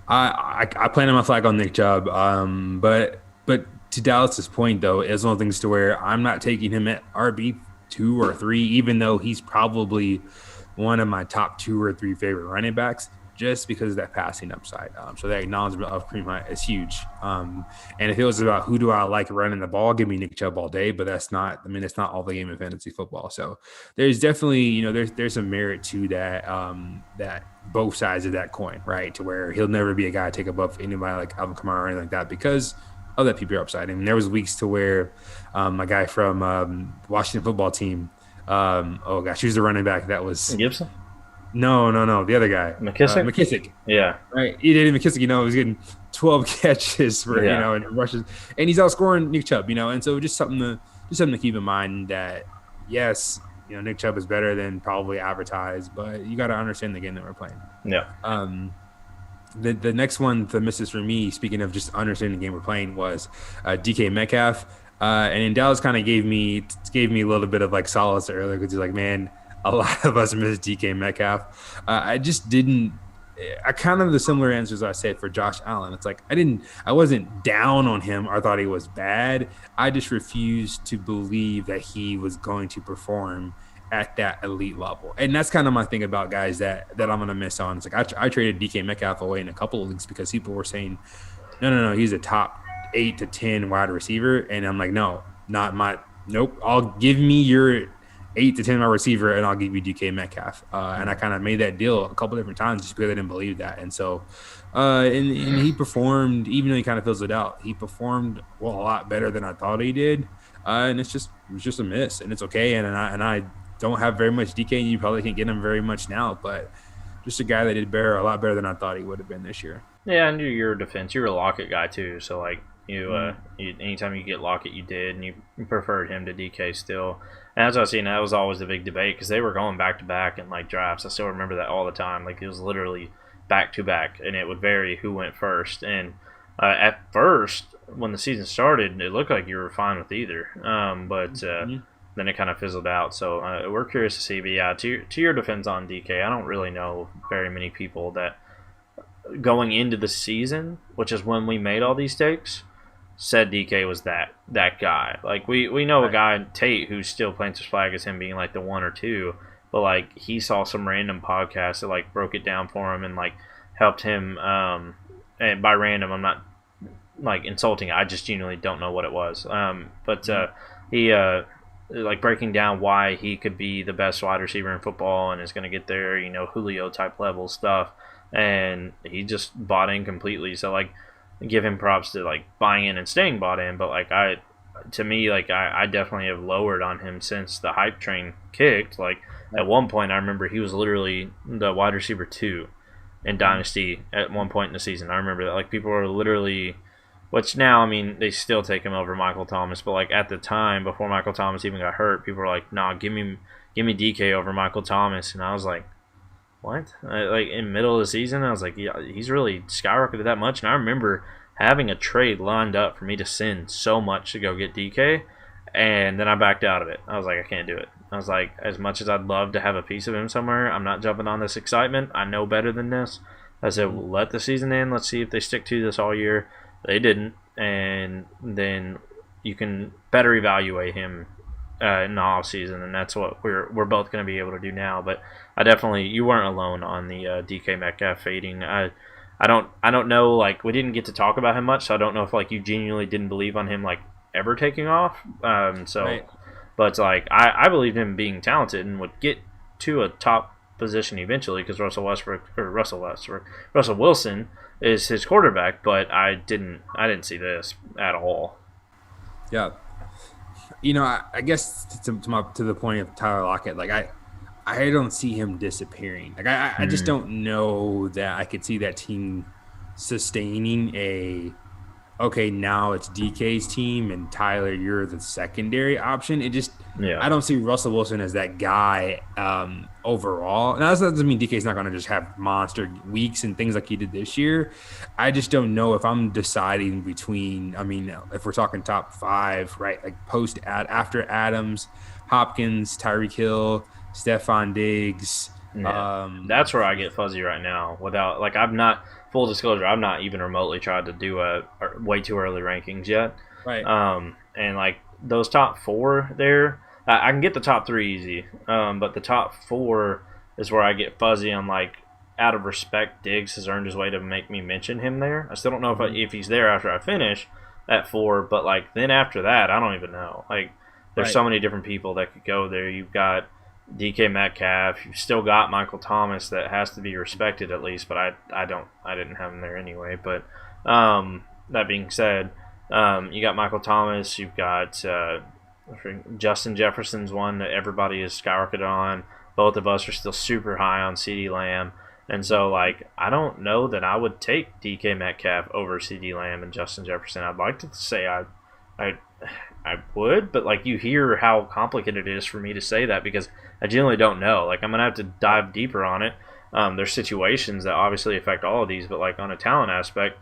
[SPEAKER 2] I planted my flag on Nick Chubb, but to Dallas's point, though, it's one of the things to where I'm not taking him at RB2 or 3, even though he's probably one of my top 2 or 3 favorite running backs, just because of that passing upside. So that acknowledgement of Kareem Hunt is huge. And if it was about who do I like running the ball, give me Nick Chubb all day, but that's not, I mean, it's not all the game of fantasy football. So there's definitely, you know, there's some merit to that, that both sides of that coin, right? To where he'll never be a guy to take above anybody like Alvin Kamara or anything like that because of that PPR upside. I mean, there was weeks to where a guy from Washington football team, oh gosh, he was the running back that was
[SPEAKER 1] Gibson.
[SPEAKER 2] No, the other guy.
[SPEAKER 1] McKissick?
[SPEAKER 2] Yeah. Right. Eddie McKissick, you know, was getting 12 catches for, you know, and rushes. And he's outscoring Nick Chubb, you know, and so just something to keep in mind that, yes, you know, Nick Chubb is better than probably advertised, but you got to understand the game that we're playing.
[SPEAKER 1] Yeah.
[SPEAKER 2] The next one, the misses for me, speaking of just understanding the game we're playing, was DK Metcalf. And in Dallas kind of gave me a little bit of like solace earlier because he's like, man, a lot of us miss DK Metcalf. I just didn't. I kind of the similar answers I said for Josh Allen. It's like I wasn't down on him or thought he was bad. I just refused to believe that he was going to perform at that elite level. And that's kind of my thing about guys that I'm going to miss on. It's like I traded DK Metcalf away in a couple of leagues because people were saying, no, he's a top 8 to 10 wide receiver. And I'm like, no, nope. I'll give me your 8 to 10 wide receiver, and I'll give you DK Metcalf. And I kind of made that deal a couple different times just because I didn't believe that. And so, and he performed, even though he kind of fills it out, he performed a lot better than I thought he did. And it was just a miss, and it's okay. And I don't have very much DK, and you probably can't get him very much now, but just a guy that did a lot better than I thought he would have been this year.
[SPEAKER 1] Yeah, and you're a defense. You're a Lockett guy too, so like you anytime you get Lockett, you did, and you preferred him to DK still. And as I was saying, that was always the big debate because they were going back to back in like drafts. I still remember that all the time. Like it was literally back to back, and it would vary who went first. And at first, when the season started, it looked like you were fine with either. But then it kind of fizzled out. So we're curious to see. But yeah, to your defense on DK, I don't really know very many people that going into the season, which is when we made all these takes, said DK was that guy. Like we know a guy, Tate, who still plants his flag as him being like the 1 or 2, but like he saw some random podcast that like broke it down for him and like helped him. And by random, I'm not like insulting. I just genuinely don't know what it was. But he like breaking down why he could be the best wide receiver in football and is going to get there, you know, Julio type level stuff. And he just bought in completely. So like, give him props to like buying in and staying bought in. But like I definitely have lowered on him since the hype train kicked. Like at one point, I remember he was literally the wide receiver 2 in Dynasty at one point in the season. I remember that. Like people were literally, which now I mean they still take him over Michael Thomas, but like at the time before Michael Thomas even got hurt, people were like, "Nah, give me DK over Michael Thomas," and I was like, what? Like in the middle of the season, I was like, yeah, he's really skyrocketed that much. And I remember having a trade lined up for me to send so much to go get DK, and then I backed out of it. I was like, I can't do it. I was like, as much as I'd love to have a piece of him somewhere, I'm not jumping on this excitement. I know better than this. I said, well, let the season end. Let's see if they stick to this all year. They didn't, and then you can better evaluate him in the off season, and that's what we're both going to be able to do now. But I definitely, you weren't alone on the DK Metcalf fading. I don't know, like we didn't get to talk about him much, so I don't know if like you genuinely didn't believe on him like ever taking off. Right. But like I believed him being talented and would get to a top position eventually because Russell Wilson is his quarterback, but I didn't see this at all.
[SPEAKER 2] Yeah. You know, I guess to the point of Tyler Lockett, like I I don't see him disappearing. Like I just
[SPEAKER 1] Hmm.
[SPEAKER 2] don't know that I could see that team sustaining okay, now it's DK's team and Tyler, you're the secondary option. It just
[SPEAKER 1] Yeah.
[SPEAKER 2] I don't see Russell Wilson as that guy overall. Now that doesn't mean DK's not gonna just have monster weeks and things like he did this year. I just don't know if I'm deciding between, I mean, if we're talking top five, right? Like after Adams, Hopkins, Tyree Kill, Stephon Diggs.
[SPEAKER 1] Yeah,
[SPEAKER 2] Um,
[SPEAKER 1] that's where I get fuzzy right now. Without like, I'm not full disclosure. I've not even remotely tried to do a way too early rankings yet.
[SPEAKER 2] right.
[SPEAKER 1] And like those top four there, I can get the top three easy. But the top four is where I get fuzzy. I'm like, out of respect, Diggs has earned his way to make me mention him there. I still don't know if he's there after I finish at four, but like then after that, I don't even know. Like, there's
[SPEAKER 2] Right.
[SPEAKER 1] so many different people that could go there. You've got DK Metcalf. You've still got Michael Thomas that has to be respected at least, but I didn't have him there anyway. But that being said, you got Michael Thomas. You've got Justin Jefferson's one that everybody is skyrocketed on. Both of us are still super high on CeeDee Lamb. And so, like, I don't know that I would take DK Metcalf over CeeDee Lamb and Justin Jefferson. I'd like to say I, I would, but like you hear how complicated it is for me to say that because I generally don't know. Like I'm gonna have to dive deeper on it. There's situations that obviously affect all of these, but like on a talent aspect,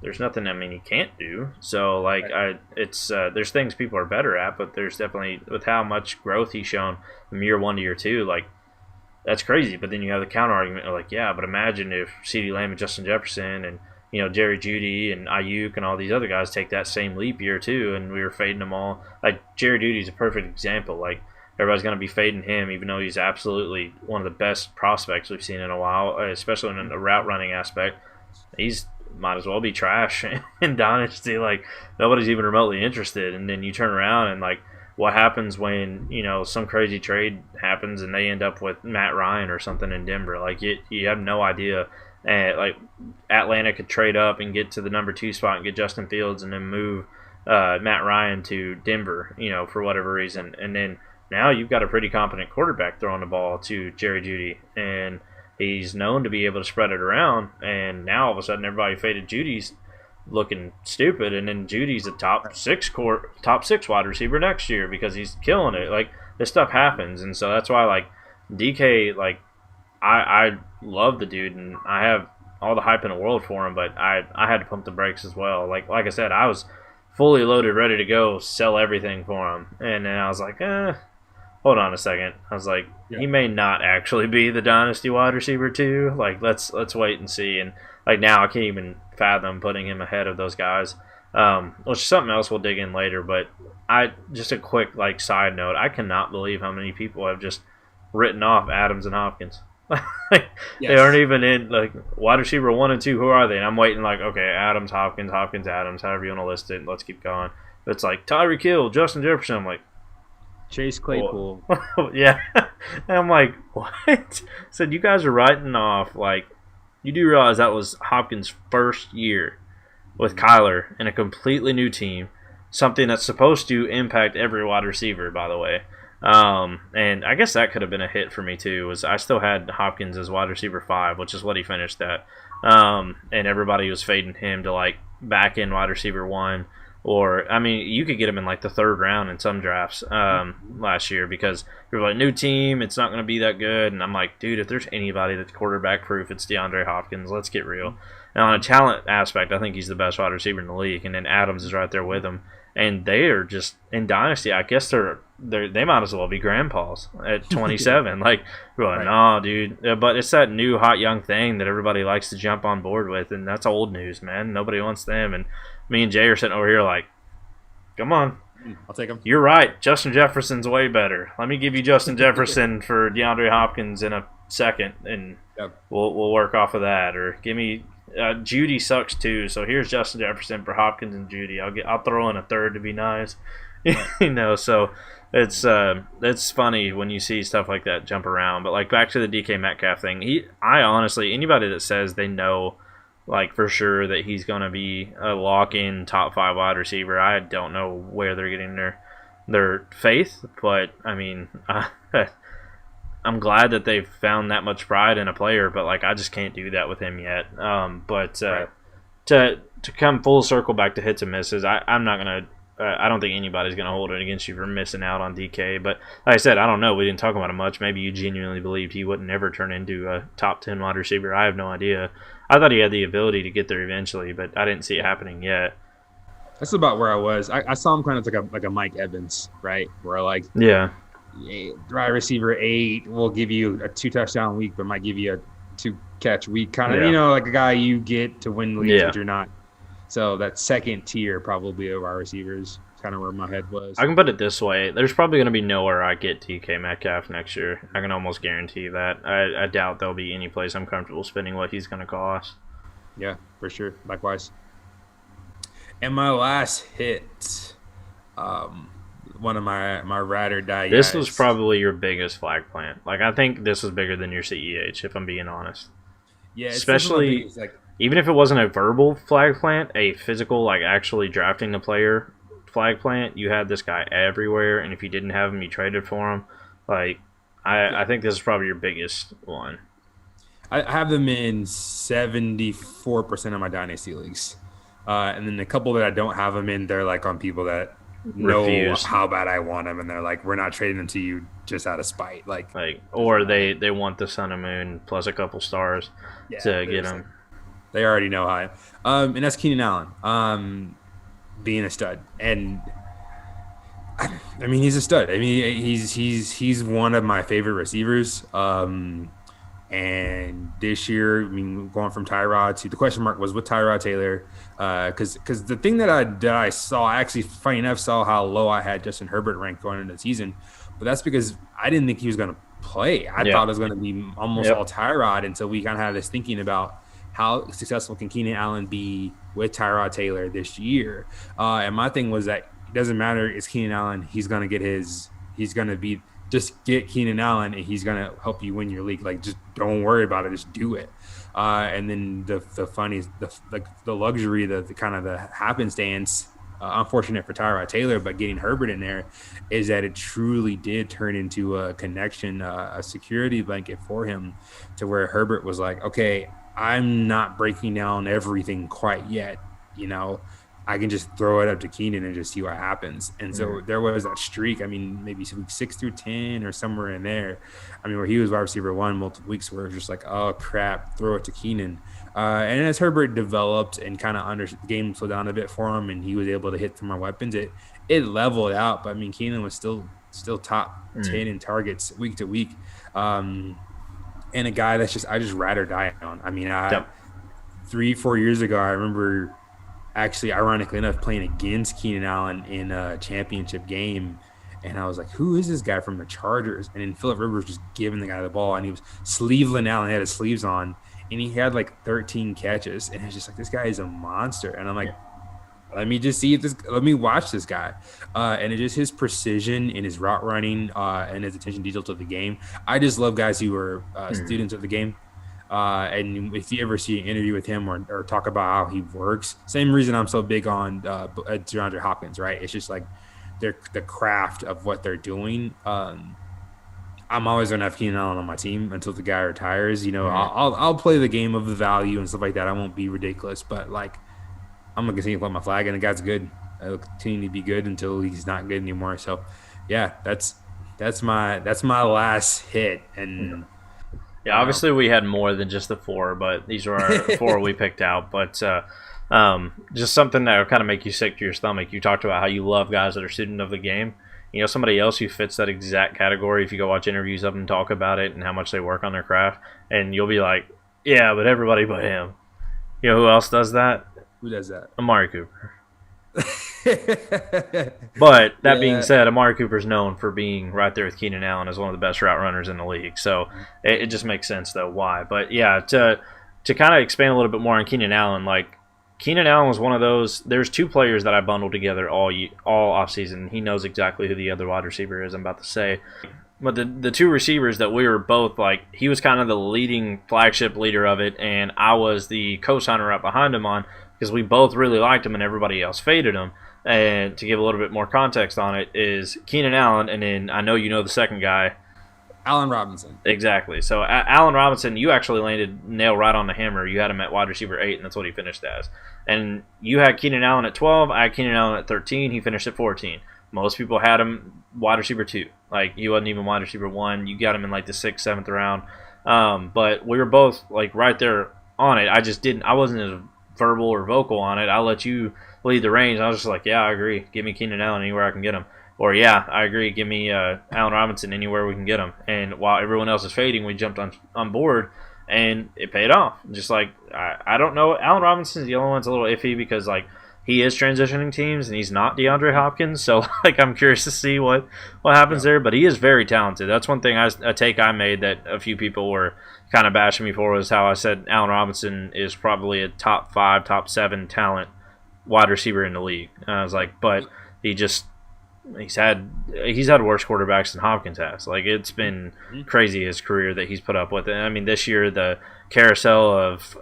[SPEAKER 1] there's nothing. I mean, you can't do. So like
[SPEAKER 2] Right.
[SPEAKER 1] it's there's things people are better at, but there's definitely with how much growth he's shown from year one to year two, like that's crazy. But then you have the counter argument, like, yeah, but imagine if CeeDee Lamb and Justin Jefferson and Jerry Jeudy and Ayuk and all these other guys take that same leap year too, and we were fading them all. Like Jerry Judy's a perfect example. Like everybody's going to be fading him, even though he's absolutely one of the best prospects we've seen in a while, especially in the route running aspect. He's might as well be trash in Dynasty. Like nobody's even remotely interested. And then you turn around and like what happens when some crazy trade happens and they end up with Matt Ryan or something in Denver. Like you have no idea. And like Atlanta could trade up and get to the number 2 spot and get Justin Fields and then move Matt Ryan to Denver, for whatever reason. And then now you've got a pretty competent quarterback throwing the ball to Jerry Jeudy, and he's known to be able to spread it around. And now all of a sudden everybody faded Judy's looking stupid, and then Judy's a top six wide receiver next year because he's killing it. Like this stuff happens, and so that's why like DK, like I love the dude, and I have all the hype in the world for him, but I had to pump the brakes as well. Like I said, I was fully loaded, ready to go, sell everything for him, and then I was like, hold on a second. I was like,
[SPEAKER 2] Yeah.
[SPEAKER 1] he may not actually be the dynasty wide receiver too. Like let's wait and see. And like now I can't even fathom putting him ahead of those guys. Which is something else we'll dig in later. But I just a quick like side note. I cannot believe how many people have just written off Adams and Hopkins. Like, they aren't
[SPEAKER 2] Yes.
[SPEAKER 1] even in like wide receiver 1 and 2. Who are they? And I'm waiting like, okay, Adams, Hopkins, Hopkins, Adams, however you want to list it. Let's keep going. But it's like Tyree Kill, Justin Jefferson. I'm like,
[SPEAKER 2] Chase Claypool.
[SPEAKER 1] yeah. And I'm like, what? Said you guys are writing off like you do realize that was Hopkins' first year with Kyler in a completely new team, something that's supposed to impact every wide receiver, by the way. And I guess that could have been a hit for me too. Was I still had Hopkins as wide receiver 5, which is what he finished at. And everybody was fading him to like back end wide receiver 1. Or I mean, you could get him in like the 3rd round in some drafts last year because you're like new team, it's not going to be that good. And I'm like, dude, if there's anybody that's quarterback proof, it's DeAndre Hopkins. Let's get real. And on a talent aspect, I think he's the best wide receiver in the league. And then Adams is right there with him. And they are just in dynasty. I guess they might as well be grandpas at 27. Like, we're like,
[SPEAKER 2] Right.
[SPEAKER 1] no, dude. But it's that new hot young thing that everybody likes to jump on board with, and that's old news, man. Nobody wants them. And me and Jay are sitting over here like, come on,
[SPEAKER 2] I'll take him.
[SPEAKER 1] you're right. Justin Jefferson's way better. Let me give you Justin Jefferson for DeAndre Hopkins in a second, and
[SPEAKER 2] Yep.
[SPEAKER 1] we'll work off of that. Or give me Judy sucks too. So here's Justin Jefferson for Hopkins and Judy. I'll throw in a 3rd to be nice. So it's funny when you see stuff like that jump around. But like back to the DK Metcalf thing, I honestly, anybody that says they know like for sure that he's going to be a lock-in top 5 wide receiver, I don't know where they're getting their faith. But I mean, I'm glad that they've found that much pride in a player, but like I just can't do that with him yet.
[SPEAKER 2] Right.
[SPEAKER 1] To come full circle back to hits and misses, I'm not gonna. I don't think anybody's gonna hold it against you for missing out on DK. But like I said, I don't know. We didn't talk about him much. Maybe you genuinely believed he would never turn into a top 10 wide receiver. I have no idea. I thought he had the ability to get there eventually, but I didn't see it happening yet.
[SPEAKER 2] That's about where I was. I saw him kind of like a Mike Evans, right? Where like
[SPEAKER 1] Yeah.
[SPEAKER 2] Wide receiver 8 will give you a 2-touchdown week, but might give you a 2-catch week. Kind of, like a guy you get to win leagues, but you're not. So that second tier probably of our receivers, kind of where my head was.
[SPEAKER 1] I can put it this way: there's probably going to be nowhere I get DK Metcalf next year. I can almost guarantee that. I doubt there'll be any place I'm comfortable spending what he's going to cost.
[SPEAKER 2] Yeah, for sure. Likewise. And my last hit, one of my ride or die
[SPEAKER 1] This
[SPEAKER 2] guys.
[SPEAKER 1] was probably your biggest flag plant. Like I think this was bigger than your CEH, if I'm being honest.
[SPEAKER 2] Yeah,
[SPEAKER 1] especially even if it wasn't a verbal flag plant, a physical, like actually drafting the player flag plant. You had this guy everywhere, and if you didn't have him, you traded for him. Like I think this is probably your biggest one.
[SPEAKER 2] I have them in 74% of my dynasty leagues. And then a couple that I don't have them in, they're like on people that know how bad I want them, and they're like, we're not trading them to you just out of spite.
[SPEAKER 1] Or they want the sun and moon plus a couple stars to get them.
[SPEAKER 2] They already know how. And that's Keenan Allen, being a stud. And I mean, he's a stud. I mean, he's one of my favorite receivers. And this year, I mean, going from Tyrod to the question mark was with Tyrod Taylor, because the thing that I saw, I actually, funny enough, saw how low I had Justin Herbert ranked going into the season, but that's because I didn't think he was going to play. I thought it was going to be almost all Tyrod, and so we kind of had this thinking about how successful can Keenan Allen be with Tyrod Taylor this year, and my thing was that it doesn't matter. It's Keenan Allen. He's going to get his. He's going to be. Just get Keenan Allen, and he's gonna help you win your league. Like, just don't worry about it. Just do it. And then the funny, the luxury, the kind of the happenstance, unfortunate for Tyrod Taylor, but getting Herbert in there is that it truly did turn into a connection, a security blanket for him, to where Herbert was like, okay, I'm not breaking down everything quite yet. I can just throw it up to Keenan and just see what happens. And so there was that streak, I mean, maybe week 6 through 10 or somewhere in there. I mean, where he was wide receiver 1 multiple weeks where it was just like, oh, crap, throw it to Keenan. And as Herbert developed and kind of the game slowed down a bit for him and he was able to hit some more weapons, it leveled out. But, I mean, Keenan was still top 10 in targets week to week. And a guy that's I just ride or die on. I mean, 3-4 years ago, I remember – actually, ironically enough, playing against Keenan Allen in a championship game. And I was like, who is this guy from the Chargers? And then Phillip Rivers just giving the guy the ball. And he was sleeveling Allen, had his sleeves on. And he had like 13 catches. And it's just like, this guy is a monster. And I'm like, let me just see let me watch this guy. And it's just his precision in his route running and his attention detail to the game. I just love guys who are students of the game. And if you ever see an interview with him or talk about how he works, same reason I'm so big on DeAndre Hopkins, right? It's just like the craft of what they're doing. I'm always going to have Keenan Allen on my team until the guy retires. I'll play the game of the value and stuff like that. I won't be ridiculous, but like I'm going to continue to play my flag, and the guy's good. I'll continue to be good until he's not good anymore. So, yeah, that's my last hit. And
[SPEAKER 1] yeah, obviously we had more than just the 4, but these are our 4 we picked out. But just something that will kind of make you sick to your stomach. You talked about how you love guys that are student of the game. Somebody else who fits that exact category, if you go watch interviews of them talk about it and how much they work on their craft, and you'll be like, yeah, but everybody but him. You know who else does that?
[SPEAKER 2] Who does that?
[SPEAKER 1] Amari Cooper. But that being said, Amari Cooper's known for being right there with Keenan Allen as one of the best route runners in the league. So it just makes sense, though, why. But, yeah, to kind of expand a little bit more on Keenan Allen, like Keenan Allen was one of those – there's 2 players that I bundled together all offseason. He knows exactly who the other wide receiver is, I'm about to say. But the 2 receivers that we were both like – he was kind of the leading flagship leader of it, and I was the co-signer right behind him on because we both really liked him and everybody else faded him. And to give a little bit more context on it is Keenan Allen, and then I know you know the second guy.
[SPEAKER 2] Allen Robinson.
[SPEAKER 1] Exactly. So Allen Robinson, you actually landed nail right on the hammer. You had him at wide receiver 8, and that's what he finished as. And you had Keenan Allen at 12. I had Keenan Allen at 13. He finished at 14. Most people had him wide receiver 2. Like, he wasn't even wide receiver 1. You got him in like the 6th, 7th round. But we were both like right there on it. I wasn't as verbal or vocal on it. I let you lead the reins. I was just like, yeah, I agree. Give me Keenan Allen anywhere I can get him. Or, yeah, I agree. Give me Allen Robinson anywhere we can get him. And while everyone else is fading, we jumped on board, and it paid off. Just like, I don't know. Allen Robinson's the only one's a little iffy because, like, he is transitioning teams, and he's not DeAndre Hopkins. So, like, I'm curious to see what happens there. But he is very talented. That's one thing, a take I made that a few people were kind of bashing me for was how I said Allen Robinson is probably a top 5, top 7 talent wide receiver in the league. And I was like, but he's had worse quarterbacks than Hopkins has. Like, it's been crazy his career that he's put up with. And I mean, this year the carousel of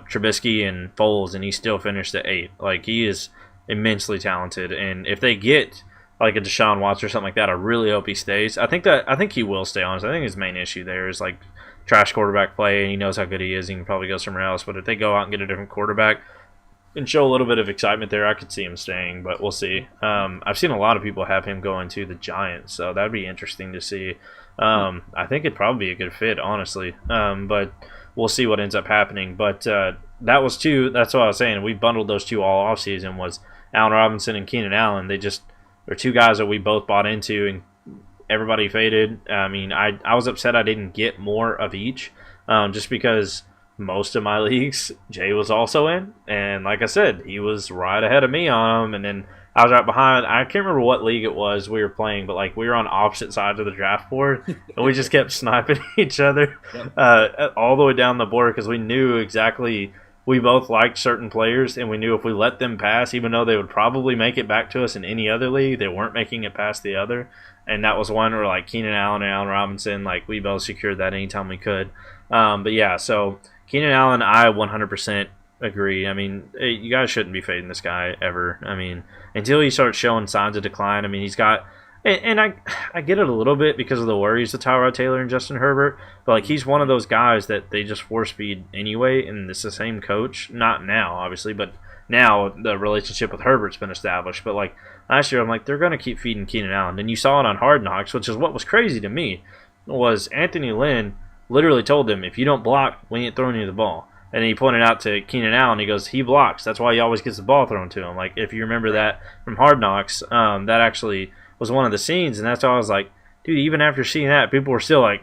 [SPEAKER 1] Trubisky and Foles, and he still finished at 8. Like, he is immensely talented. And if they get like a Deshaun Watson or something like that, I really hope he stays. I think he will stay. Honestly, I think his main issue there is like trash quarterback play, and he knows how good he is. He can probably go somewhere else. But if they go out and get a different quarterback and show a little bit of excitement there, I could see him staying, but we'll see. I've seen a lot of people have him going to the Giants, so that'd be interesting to see. I think it'd probably be a good fit, honestly, but we'll see what ends up happening. But that was that's what I was saying. We bundled those two all offseason, was Allen Robinson and Keenan Allen. They're two guys that we both bought into, and everybody faded. I mean, I was upset I didn't get more of each, just because most of my leagues Jay was also in, and like I said, he was right ahead of me on them, and then I was right behind. I can't remember what league it was we were playing, but like we were on opposite sides of the draft board, and we just kept sniping each other all the way down the board because we knew exactly we both liked certain players, and we knew if we let them pass, even though they would probably make it back to us in any other league, they weren't making it past the other. And that was one where like Keenan Allen and Allen Robinson, like we both secured that anytime we could. But yeah, so Keenan Allen, I 100% agree. I mean, you guys shouldn't be fading this guy ever. I mean, until he starts showing signs of decline. I mean, he's got, and I get it a little bit because of the worries of Tyrod Taylor and Justin Herbert, but like he's one of those guys that they just force feed anyway, and it's the same coach. Not now, obviously, but now the relationship with Herbert's been established. But like last year, I'm like, they're going to keep feeding Keenan Allen. And you saw it on Hard Knocks, which is what was crazy to me, was Anthony Lynn literally told him, if you don't block, we ain't throwing you the ball. And then he pointed out to Keenan Allen, he goes, he blocks. That's why he always gets the ball thrown to him. Like, if you remember that from Hard Knocks, that actually was one of the scenes. And that's why I was like, dude, even after seeing that, people were still like,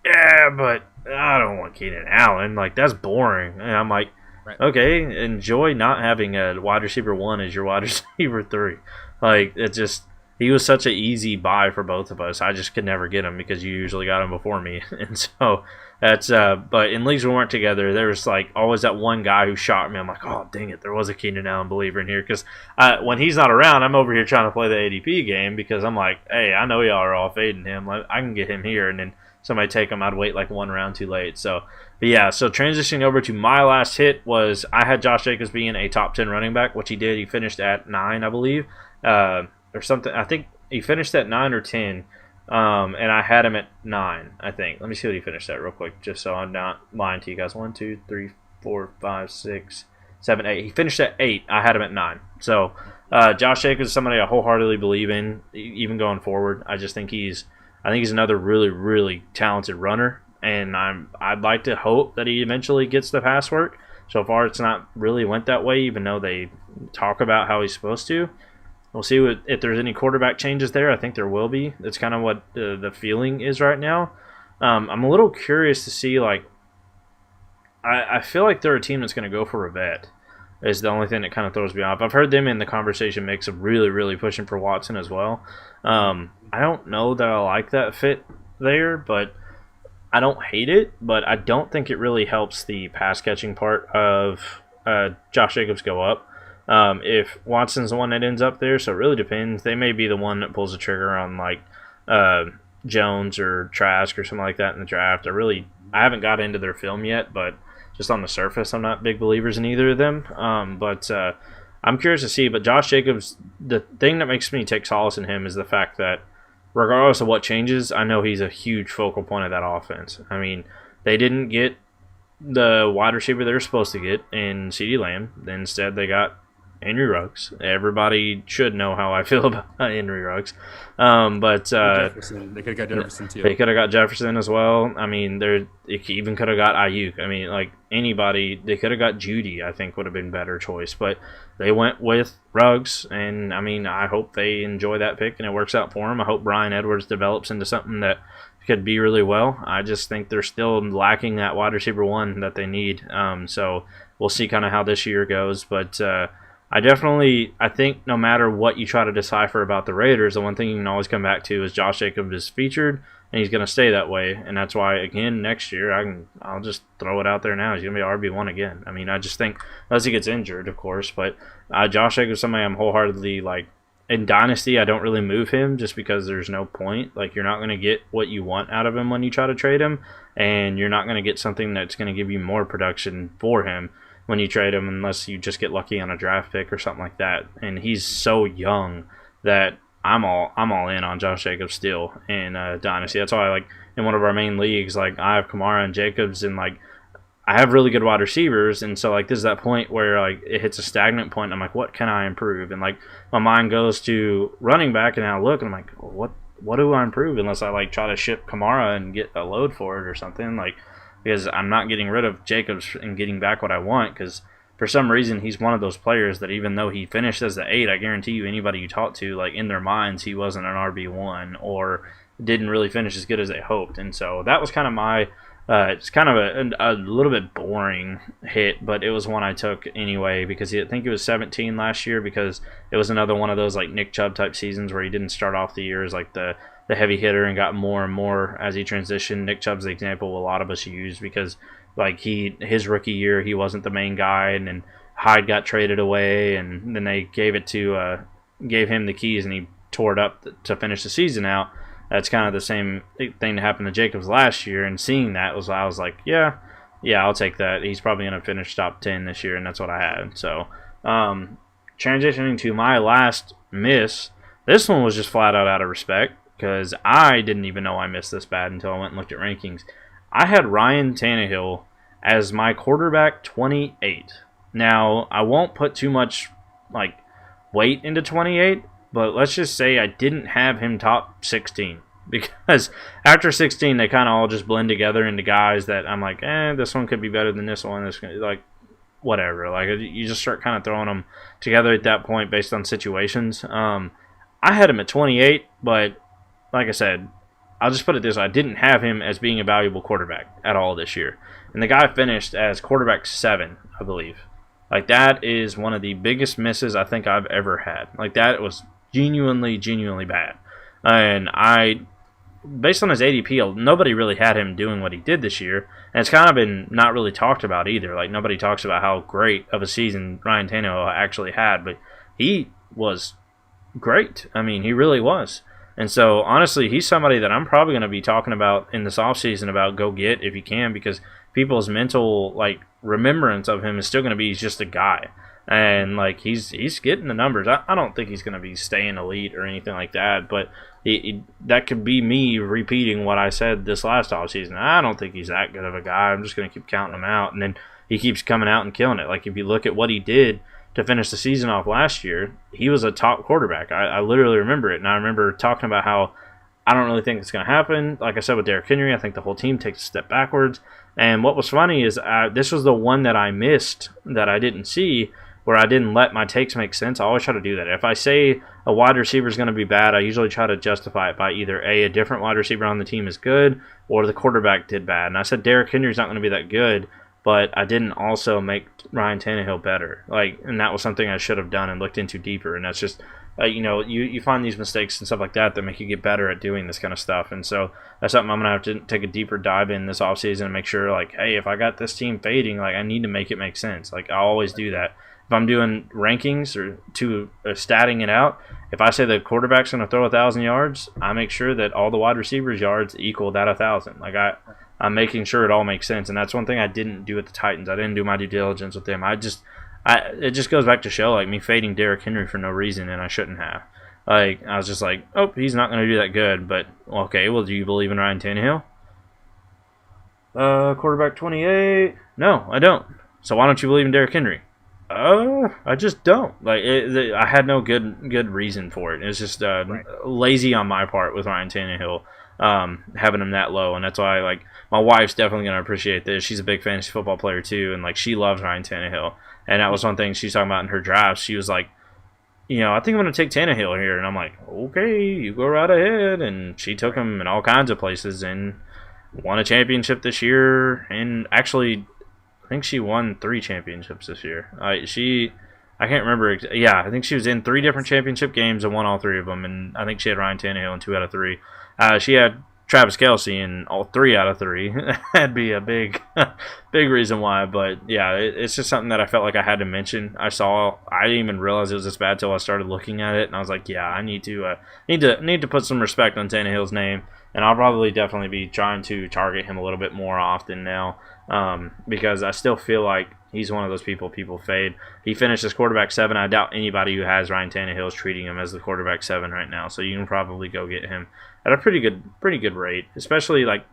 [SPEAKER 1] yeah, but I don't want Keenan Allen. Like, that's boring. And I'm like, right. Okay, enjoy not having a wide receiver 1 as your wide receiver 3. Like, it just, he was such an easy buy for both of us. I just could never get him because you usually got him before me. And so that's, but in leagues we weren't together, there was like always that one guy who shot me. I'm like, oh, dang it, there was a Keenan Allen believer in here. Because when he's not around, I'm over here trying to play the ADP game because I'm like, hey, I know y'all are all fading him. Like, I can get him here. And then somebody take him, I'd wait like one round too late. So, but yeah, so transitioning over to my last hit was I had Josh Jacobs being a top 10 running back, which he did. He finished at 9, I believe. Or something. I think he finished at 9 or 10, and I had him at 9, I think. Let me see what he finished at real quick, just so I'm not lying to you guys. 1, 2, 3, 4, 5, 6, 7, 8. He finished at 8. I had him at 9. So Josh Jacobs is somebody I wholeheartedly believe in, even going forward. I just think he's another really, really talented runner, and I'd like to hope that he eventually gets the pass work. So far, it's not really went that way, even though they talk about how he's supposed to. We'll see if there's any quarterback changes there. I think there will be. That's kind of what the feeling is right now. I'm a little curious to see, like, I feel like they're a team that's going to go for a vet is the only thing that kind of throws me off. I've heard them in the conversation mix of really, really pushing for Watson as well. I don't know that I like that fit there, but I don't hate it. But I don't think it really helps the pass catching part of Josh Jacobs go up. If Watson's the one that ends up there, so it really depends. They may be the one that pulls the trigger on like Jones or Trask or something like that in the draft. I haven't got into their film yet, but just on the surface, I'm not big believers in either of them. But I'm curious to see. But Josh Jacobs, the thing that makes me take solace in him is the fact that regardless of what changes, I know he's a huge focal point of that offense. I mean, they didn't get the wide receiver they were supposed to get in CeeDee Lamb. Instead, they got Henry Ruggs. Everybody should know how I feel about Henry Ruggs. But
[SPEAKER 2] Jefferson. They could have got Jefferson too.
[SPEAKER 1] They could have got Jefferson as well. I mean, they even could have got Ayuk. I mean, like anybody, they could have got Judy. I think would have been a better choice, but they went with Ruggs, and I mean, I hope they enjoy that pick and it works out for them. I hope Bryan Edwards develops into something that could be really well. I just think they're still lacking that wide receiver one that they need. So we'll see kind of how this year goes, but. I think no matter what you try to decipher about the Raiders, the one thing you can always come back to is Josh Jacobs is featured, and he's going to stay that way. And that's why, again, next year, I'll just throw it out there now. He's going to be RB1 again. I mean, I just think, unless he gets injured, of course, but Josh Jacobs is somebody I'm wholeheartedly, like, in Dynasty, I don't really move him just because there's no point. Like, you're not going to get what you want out of him when you try to trade him, and you're not going to get something that's going to give you more production for him when you trade him, unless you just get lucky on a draft pick or something like that. And he's so young that I'm all in on Josh Jacobs still in Dynasty. That's why, like, in one of our main leagues, like, I have Kamara and Jacobs, and like I have really good wide receivers, and so like this is that point where like it hits a stagnant point. And I'm like, what can I improve? And like my mind goes to running back, and I look and I'm like, what do I improve? Unless I like try to ship Kamara and get a load for it or something, like. Because I'm not getting rid of Jacobs and getting back what I want, because for some reason he's one of those players that even though he finished as the 8, I guarantee you anybody you talk to, like in their minds, he wasn't an RB1 or didn't really finish as good as they hoped. And so that was kind of my, it's kind of a little bit boring hit, but it was one I took anyway because I think he was 17 last year, because it was another one of those like Nick Chubb type seasons where he didn't start off the year as like the heavy hitter and got more and more as he transitioned. Nick Chubb's the example a lot of us use because like his rookie year he wasn't the main guy, and then Hyde got traded away, and then they gave him the keys and he tore it up to finish the season out. That's kind of the same thing that happened to Jacobs last year, and seeing that I was like, yeah, I'll take that. He's probably going to finish top 10 this year, and that's what I had. So transitioning to my last miss, this one was just flat out of respect, because I didn't even know I missed this bad until I went and looked at rankings. I had Ryan Tannehill as my quarterback 28. Now, I won't put too much like weight into 28, but let's just say I didn't have him top 16. Because after 16, they kind of all just blend together into guys that I'm like, this one could be better than this one. This one, like, whatever. Like, you just start kind of throwing them together at that point based on situations. I had him at 28, but like I said, I'll just put it this way. I didn't have him as being a valuable quarterback at all this year. And the guy finished as quarterback 7, I believe. Like, that is one of the biggest misses I think I've ever had. Like, that was genuinely bad. And based on his ADP, nobody really had him doing what he did this year. And it's kind of been not really talked about either. Like, nobody talks about how great of a season Ryan Tannehill actually had. But he was great. I mean, he really was. And so, honestly, he's somebody that I'm probably going to be talking about in this offseason about go get if you can, because people's mental, like, remembrance of him is still going to be he's just a guy. And, like, he's getting the numbers. I don't think he's going to be staying elite or anything like that, but that could be me repeating what I said this last offseason. I don't think he's that good of a guy. I'm just going to keep counting him out. And then he keeps coming out and killing it. Like, if you look at what he did to finish the season off last year, he was a top quarterback. I literally remember it, and I remember talking about how I don't really think it's going to happen. Like I said with Derrick Henry, I think the whole team takes a step backwards. And what was funny is this was the one that I missed that I didn't see, where I didn't let my takes make sense. I always try to do that. If I say a wide receiver is going to be bad, I usually try to justify it by either a different wide receiver on the team is good, or the quarterback did bad. And I said Derrick Henry's not going to be that good, but I didn't also make Ryan Tannehill better. And that was something I should have done and looked into deeper. And that's just, you find these mistakes and stuff like that make you get better at doing this kind of stuff. And so that's something I'm going to have to take a deeper dive in this offseason and make sure, like, hey, if I got this team fading, like, I need to make it make sense. Like, I always do that. If I'm doing rankings or statting it out, if I say the quarterback's going to throw 1,000 yards, I make sure that all the wide receivers' yards equal that 1,000. Like, I'm making sure it all makes sense, and that's one thing I didn't do with the Titans. I didn't do my due diligence with them. It just goes back to show, like, me fading Derrick Henry for no reason, and I shouldn't have. Like, I was just like, oh, he's not going to do that good. But, okay, well, do you believe in Ryan Tannehill? Quarterback 28. No, I don't. So why don't you believe in Derrick Henry? I just don't. Like, I had no good reason for it. It's just lazy on my part with Ryan Tannehill, having him that low, and that's why, like, my wife's definitely gonna appreciate this. She's a big fantasy football player too, and like, she loves Ryan Tannehill, and that was one thing she's talking about in her draft. She was like, I think I'm gonna take Tannehill here, and I'm like, okay, you go right ahead, and she took him in all kinds of places and won a championship this year, and actually, I think she won 3 championships this year. I can't remember. Yeah, I think she was in 3 different championship games and won all 3 of them. And I think she had Ryan Tannehill in 2 out of 3. She had Travis Kelce in all 3 out of 3. That'd be a big reason why. But yeah, it's just something that I felt like I had to mention. I didn't even realize it was this bad till I started looking at it, and I was like, yeah, I need to put some respect on Tannehill's name. And I'll probably definitely be trying to target him a little bit more often now, because I still feel like he's one of those people fade. He finished as quarterback 7. I doubt anybody who has Ryan Tannehill is treating him as the quarterback 7 right now. So you can probably go get him at a pretty good rate. Especially, like,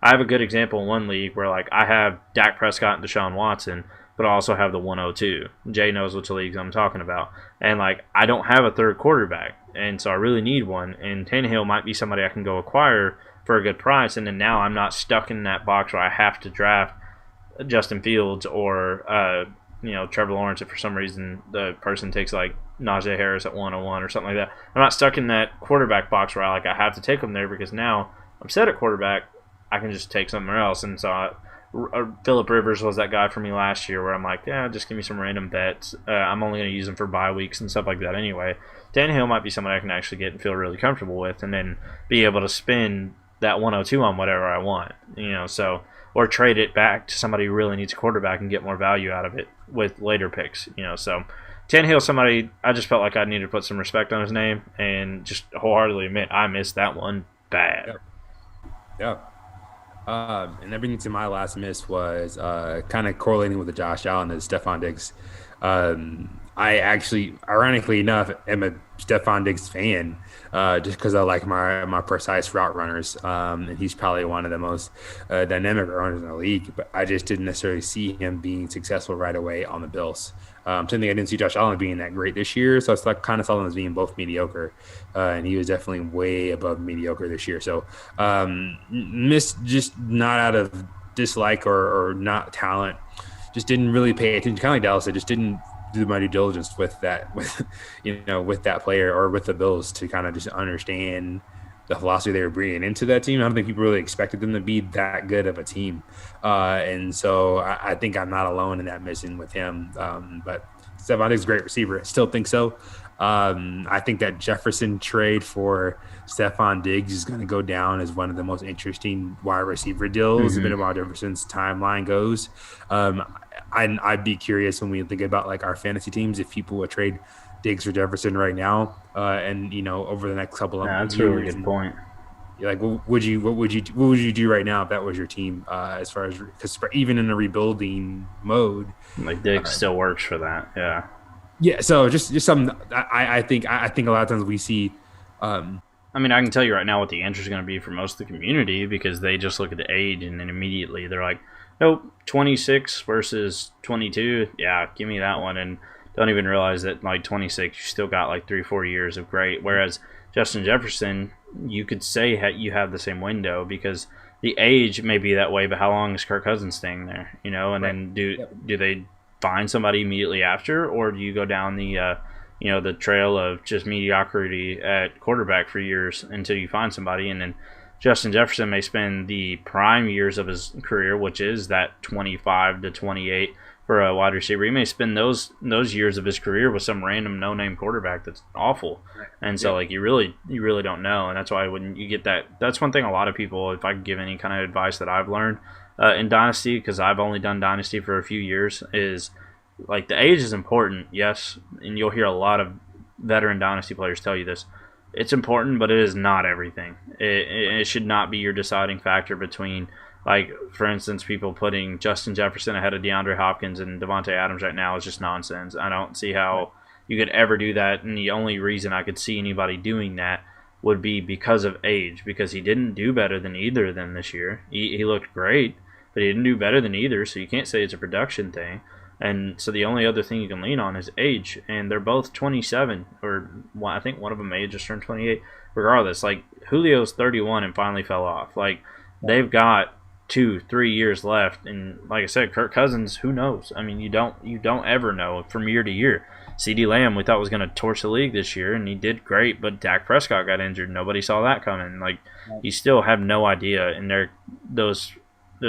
[SPEAKER 1] I have a good example in one league where, like, I have Dak Prescott and Deshaun Watson, but I also have the 102. Jay knows which leagues I'm talking about. And, like, I don't have a third quarterback, and so I really need one. And Tannehill might be somebody I can go acquire for a good price, and then now I'm not stuck in that box where I have to draft Justin Fields or Trevor Lawrence if for some reason the person takes like Najee Harris at 101 or something like that. I'm not stuck in that quarterback box where I have to take him there, because now I'm set at quarterback. I can just take somewhere else. And so Phillip Rivers was that guy for me last year where I'm like, yeah, just give me some random bets. I'm only going to use them for bye weeks and stuff like that anyway. Tannehill might be somebody I can actually get and feel really comfortable with, and then be able to spend that 102 on whatever I want, or trade it back to somebody who really needs a quarterback and get more value out of it with later picks, So Tannehill, somebody I just felt like I needed to put some respect on his name, and just wholeheartedly admit I missed that one bad.
[SPEAKER 2] Yeah. And that brings me to my last miss was kind of correlating with the Josh Allen is Stephon Diggs. I actually, ironically enough, am a Stephon Diggs fan, just because I like my precise route runners. And he's probably one of the most dynamic runners in the league. But I just didn't necessarily see him being successful right away on the Bills. Same thing, I didn't see Josh Allen being that great this year, so I kind of saw them as being both mediocre. And he was definitely way above mediocre this year. So missed, just not out of dislike or not talent, just didn't really pay attention. Kind of like Dallas said, just didn't do my due diligence with that player or with the Bills to kind of just understand the philosophy they were bringing into that team. I don't think people really expected them to be that good of a team. And so I think I'm not alone in that mission with him. But Stephon Diggs is a great receiver. I still think so. I think that Jefferson trade for Stephon Diggs is going to go down as one of the most interesting wide receiver deals, a bit of how Jefferson's timeline goes. I'd be curious when we think about like our fantasy teams if people would trade Diggs for Jefferson right now, and over the next couple of years.
[SPEAKER 1] That's a really good point.
[SPEAKER 2] Like, what would you do right now if that was your team? As far as, because even in a rebuilding mode,
[SPEAKER 1] like Diggs still works for that. Yeah.
[SPEAKER 2] Yeah. So just something I think a lot of times we see.
[SPEAKER 1] I mean, I can tell you right now what the answer is going to be for most of the community, because they just look at the age and then immediately they're like, nope, 26 versus 22. Yeah, give me that one. And don't even realize that, like, 26, you still got like 3-4 years of great. Whereas Justin Jefferson, you could say you have the same window, because the age may be that way, but how long is Kirk Cousins staying there? And then do they find somebody immediately after, or do you go down the the trail of just mediocrity at quarterback for years until you find somebody? And then Justin Jefferson may spend the prime years of his career, which is that 25 to 28 for a wide receiver. He may spend those years of his career with some random no-name quarterback that's awful. And so, like, you really don't know. And that's why when you get that's one thing a lot of people, if I could give any kind of advice that I've learned in Dynasty, because I've only done Dynasty for a few years, is, like, the age is important, yes, and you'll hear a lot of veteran Dynasty players tell you this. It's important, but it is not everything. It should not be your deciding factor between, like, for instance, people putting Justin Jefferson ahead of DeAndre Hopkins and Devonte Adams right now is just nonsense. I don't see how you could ever do that. And the only reason I could see anybody doing that would be because of age, because he didn't do better than either of them this year. He looked great, but he didn't do better than either, so you can't say it's a production thing. And so the only other thing you can lean on is age, and they're both 27, or I think one of them may have just turned 28. Regardless, like Julio's 31 and finally fell off. Like they've got 2-3 years left, and like I said, Kirk Cousins, who knows? I mean, you don't ever know from year to year. CeeDee Lamb, we thought was going to torch the league this year, and he did great, but Dak Prescott got injured. Nobody saw that coming. Like you still have no idea, and there those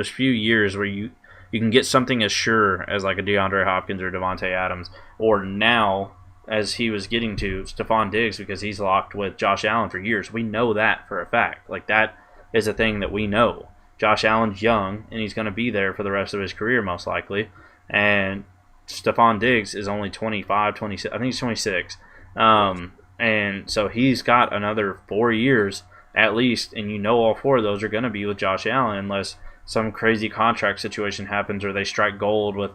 [SPEAKER 1] few years where you can get something as sure as like a DeAndre Hopkins or Devonte Adams, or now as he was getting to Stephon Diggs, because he's locked with Josh Allen for years. We know that for a fact. Like that is a thing that we know. Josh Allen's young, and he's going to be there for the rest of his career most likely. And Stephon Diggs is only 25, 26. I think he's 26. And so he's got another 4 years at least, and you know all 4 of those are going to be with Josh Allen unless some crazy contract situation happens or they strike gold with,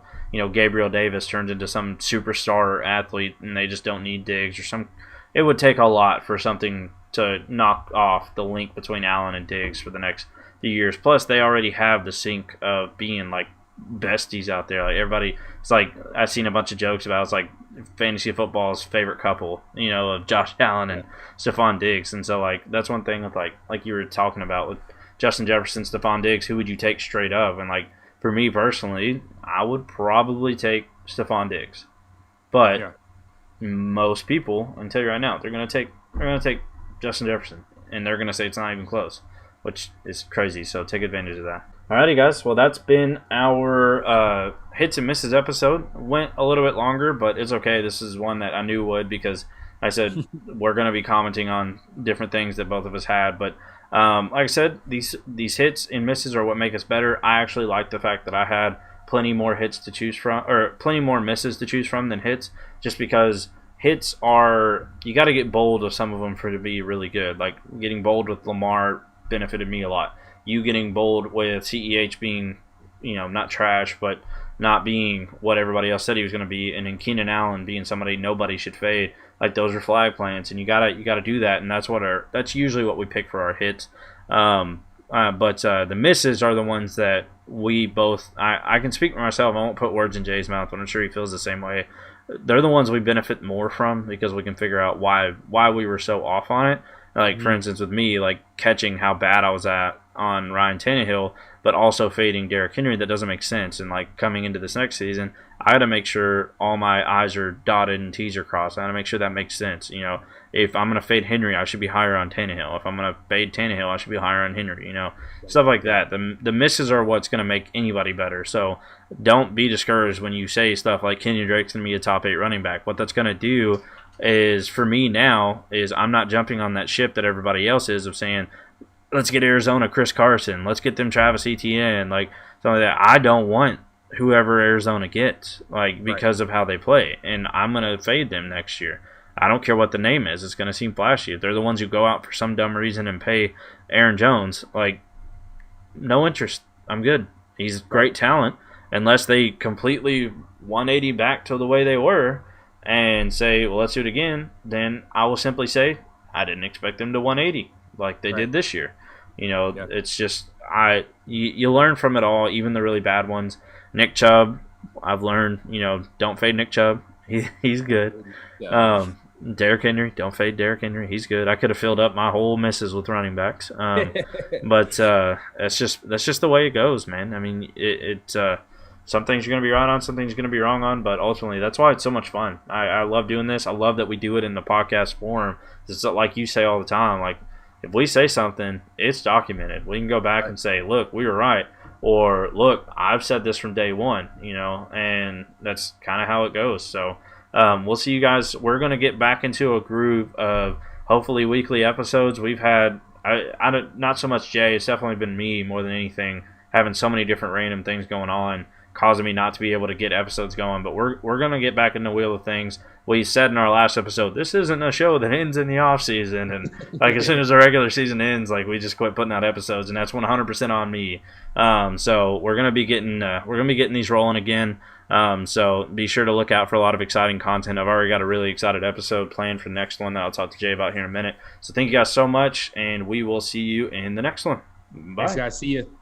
[SPEAKER 1] Gabriel Davis turns into some superstar athlete and they just don't need Diggs or some. It would take a lot for something to knock off the link between Allen and Diggs for the next few years. Plus, they already have the sync of being like besties out there. Like everybody, it's like I've seen a bunch of jokes about it's like fantasy football's favorite couple, of Josh Allen and Stephon Diggs. And so like that's one thing with like you were talking about with Justin Jefferson, Stephon Diggs, who would you take straight up? And like for me personally, I would probably take Stephon Diggs. But most people, I'll tell you right now, they're gonna take Justin Jefferson, and they're gonna say it's not even close, which is crazy. So take advantage of that. Alrighty, guys. Well, that's been our hits and misses episode. Went a little bit longer, but it's okay. This is one that I knew would, because I said we're going to be commenting on different things that both of us had. But like I said, these hits and misses are what make us better. I actually like the fact that I had plenty more hits to choose from, or plenty more misses to choose from than hits, just because hits are, you got to get bold with some of them for it to be really good. Like getting bold with Lamar benefited me a lot. You getting bold with CEH being, not trash, but not being what everybody else said he was going to be, and then Keenan Allen being somebody nobody should fade. Like those are flag plants, and you gotta do that, and that's usually what we pick for our hits. But the misses are the ones that we both. I can speak for myself. I won't put words in Jay's mouth, but I'm sure he feels the same way. They're the ones we benefit more from because we can figure out why we were so off on it. Like, for instance, with me, like catching how bad I was at on Ryan Tannehill, but also fading Derrick Henry, that doesn't make sense. And, like, coming into this next season, I got to make sure all my I's are dotted and T's are crossed. I got to make sure that makes sense. If I'm going to fade Henry, I should be higher on Tannehill. If I'm going to fade Tannehill, I should be higher on Henry, stuff like that. The misses are what's going to make anybody better. So don't be discouraged when you say stuff like Kenyon Drake's going to be a top 8 running back. What that's going to do is, for me now, is I'm not jumping on that ship that everybody else is of saying, let's get Arizona Chris Carson, let's get them Travis Etienne, like something like that. I don't want whoever Arizona gets, like, because of how they play, and I'm going to fade them next year. I don't care what the name is. It's going to seem flashy. If they're the ones who go out for some dumb reason and pay Aaron Jones, like, no interest. I'm good. He's great talent. Unless they completely 180 back to the way they were and say, well, let's do it again, then I will simply say, I didn't expect them to 180 like they did this year. It's just, you learn from it all, even the really bad ones. Nick Chubb, I've learned, don't fade Nick Chubb. He's good. Yeah. Derrick Henry, don't fade Derrick Henry. He's good. I could have filled up my whole misses with running backs. But that's just the way it goes, man. I mean, some things you're going to be right on, some things you're going to be wrong on, but ultimately that's why it's so much fun. I love doing this. I love that we do it in the podcast form. It's like you say all the time, like, if we say something, it's documented. We can go back and say, look, we were right. Or, look, I've said this from day one, and that's kind of how it goes. So we'll see you guys. We're going to get back into a groove of hopefully weekly episodes. We've had, not so much Jay, it's definitely been me more than anything, having so many different random things going on. causing me not to be able to get episodes going. But we're gonna get back in the wheel of things. We said in our last episode, this isn't a show that ends in the off season, and like as soon as the regular season ends, like we just quit putting out episodes, and that's 100% on me. So we're gonna be getting these rolling again. So be sure to look out for a lot of exciting content. I've already got a really excited episode planned for the next one that I'll talk to Jay about here in a minute. So thank you guys so much, and we will see you in the next one. Bye.
[SPEAKER 2] Thanks, guys. See you.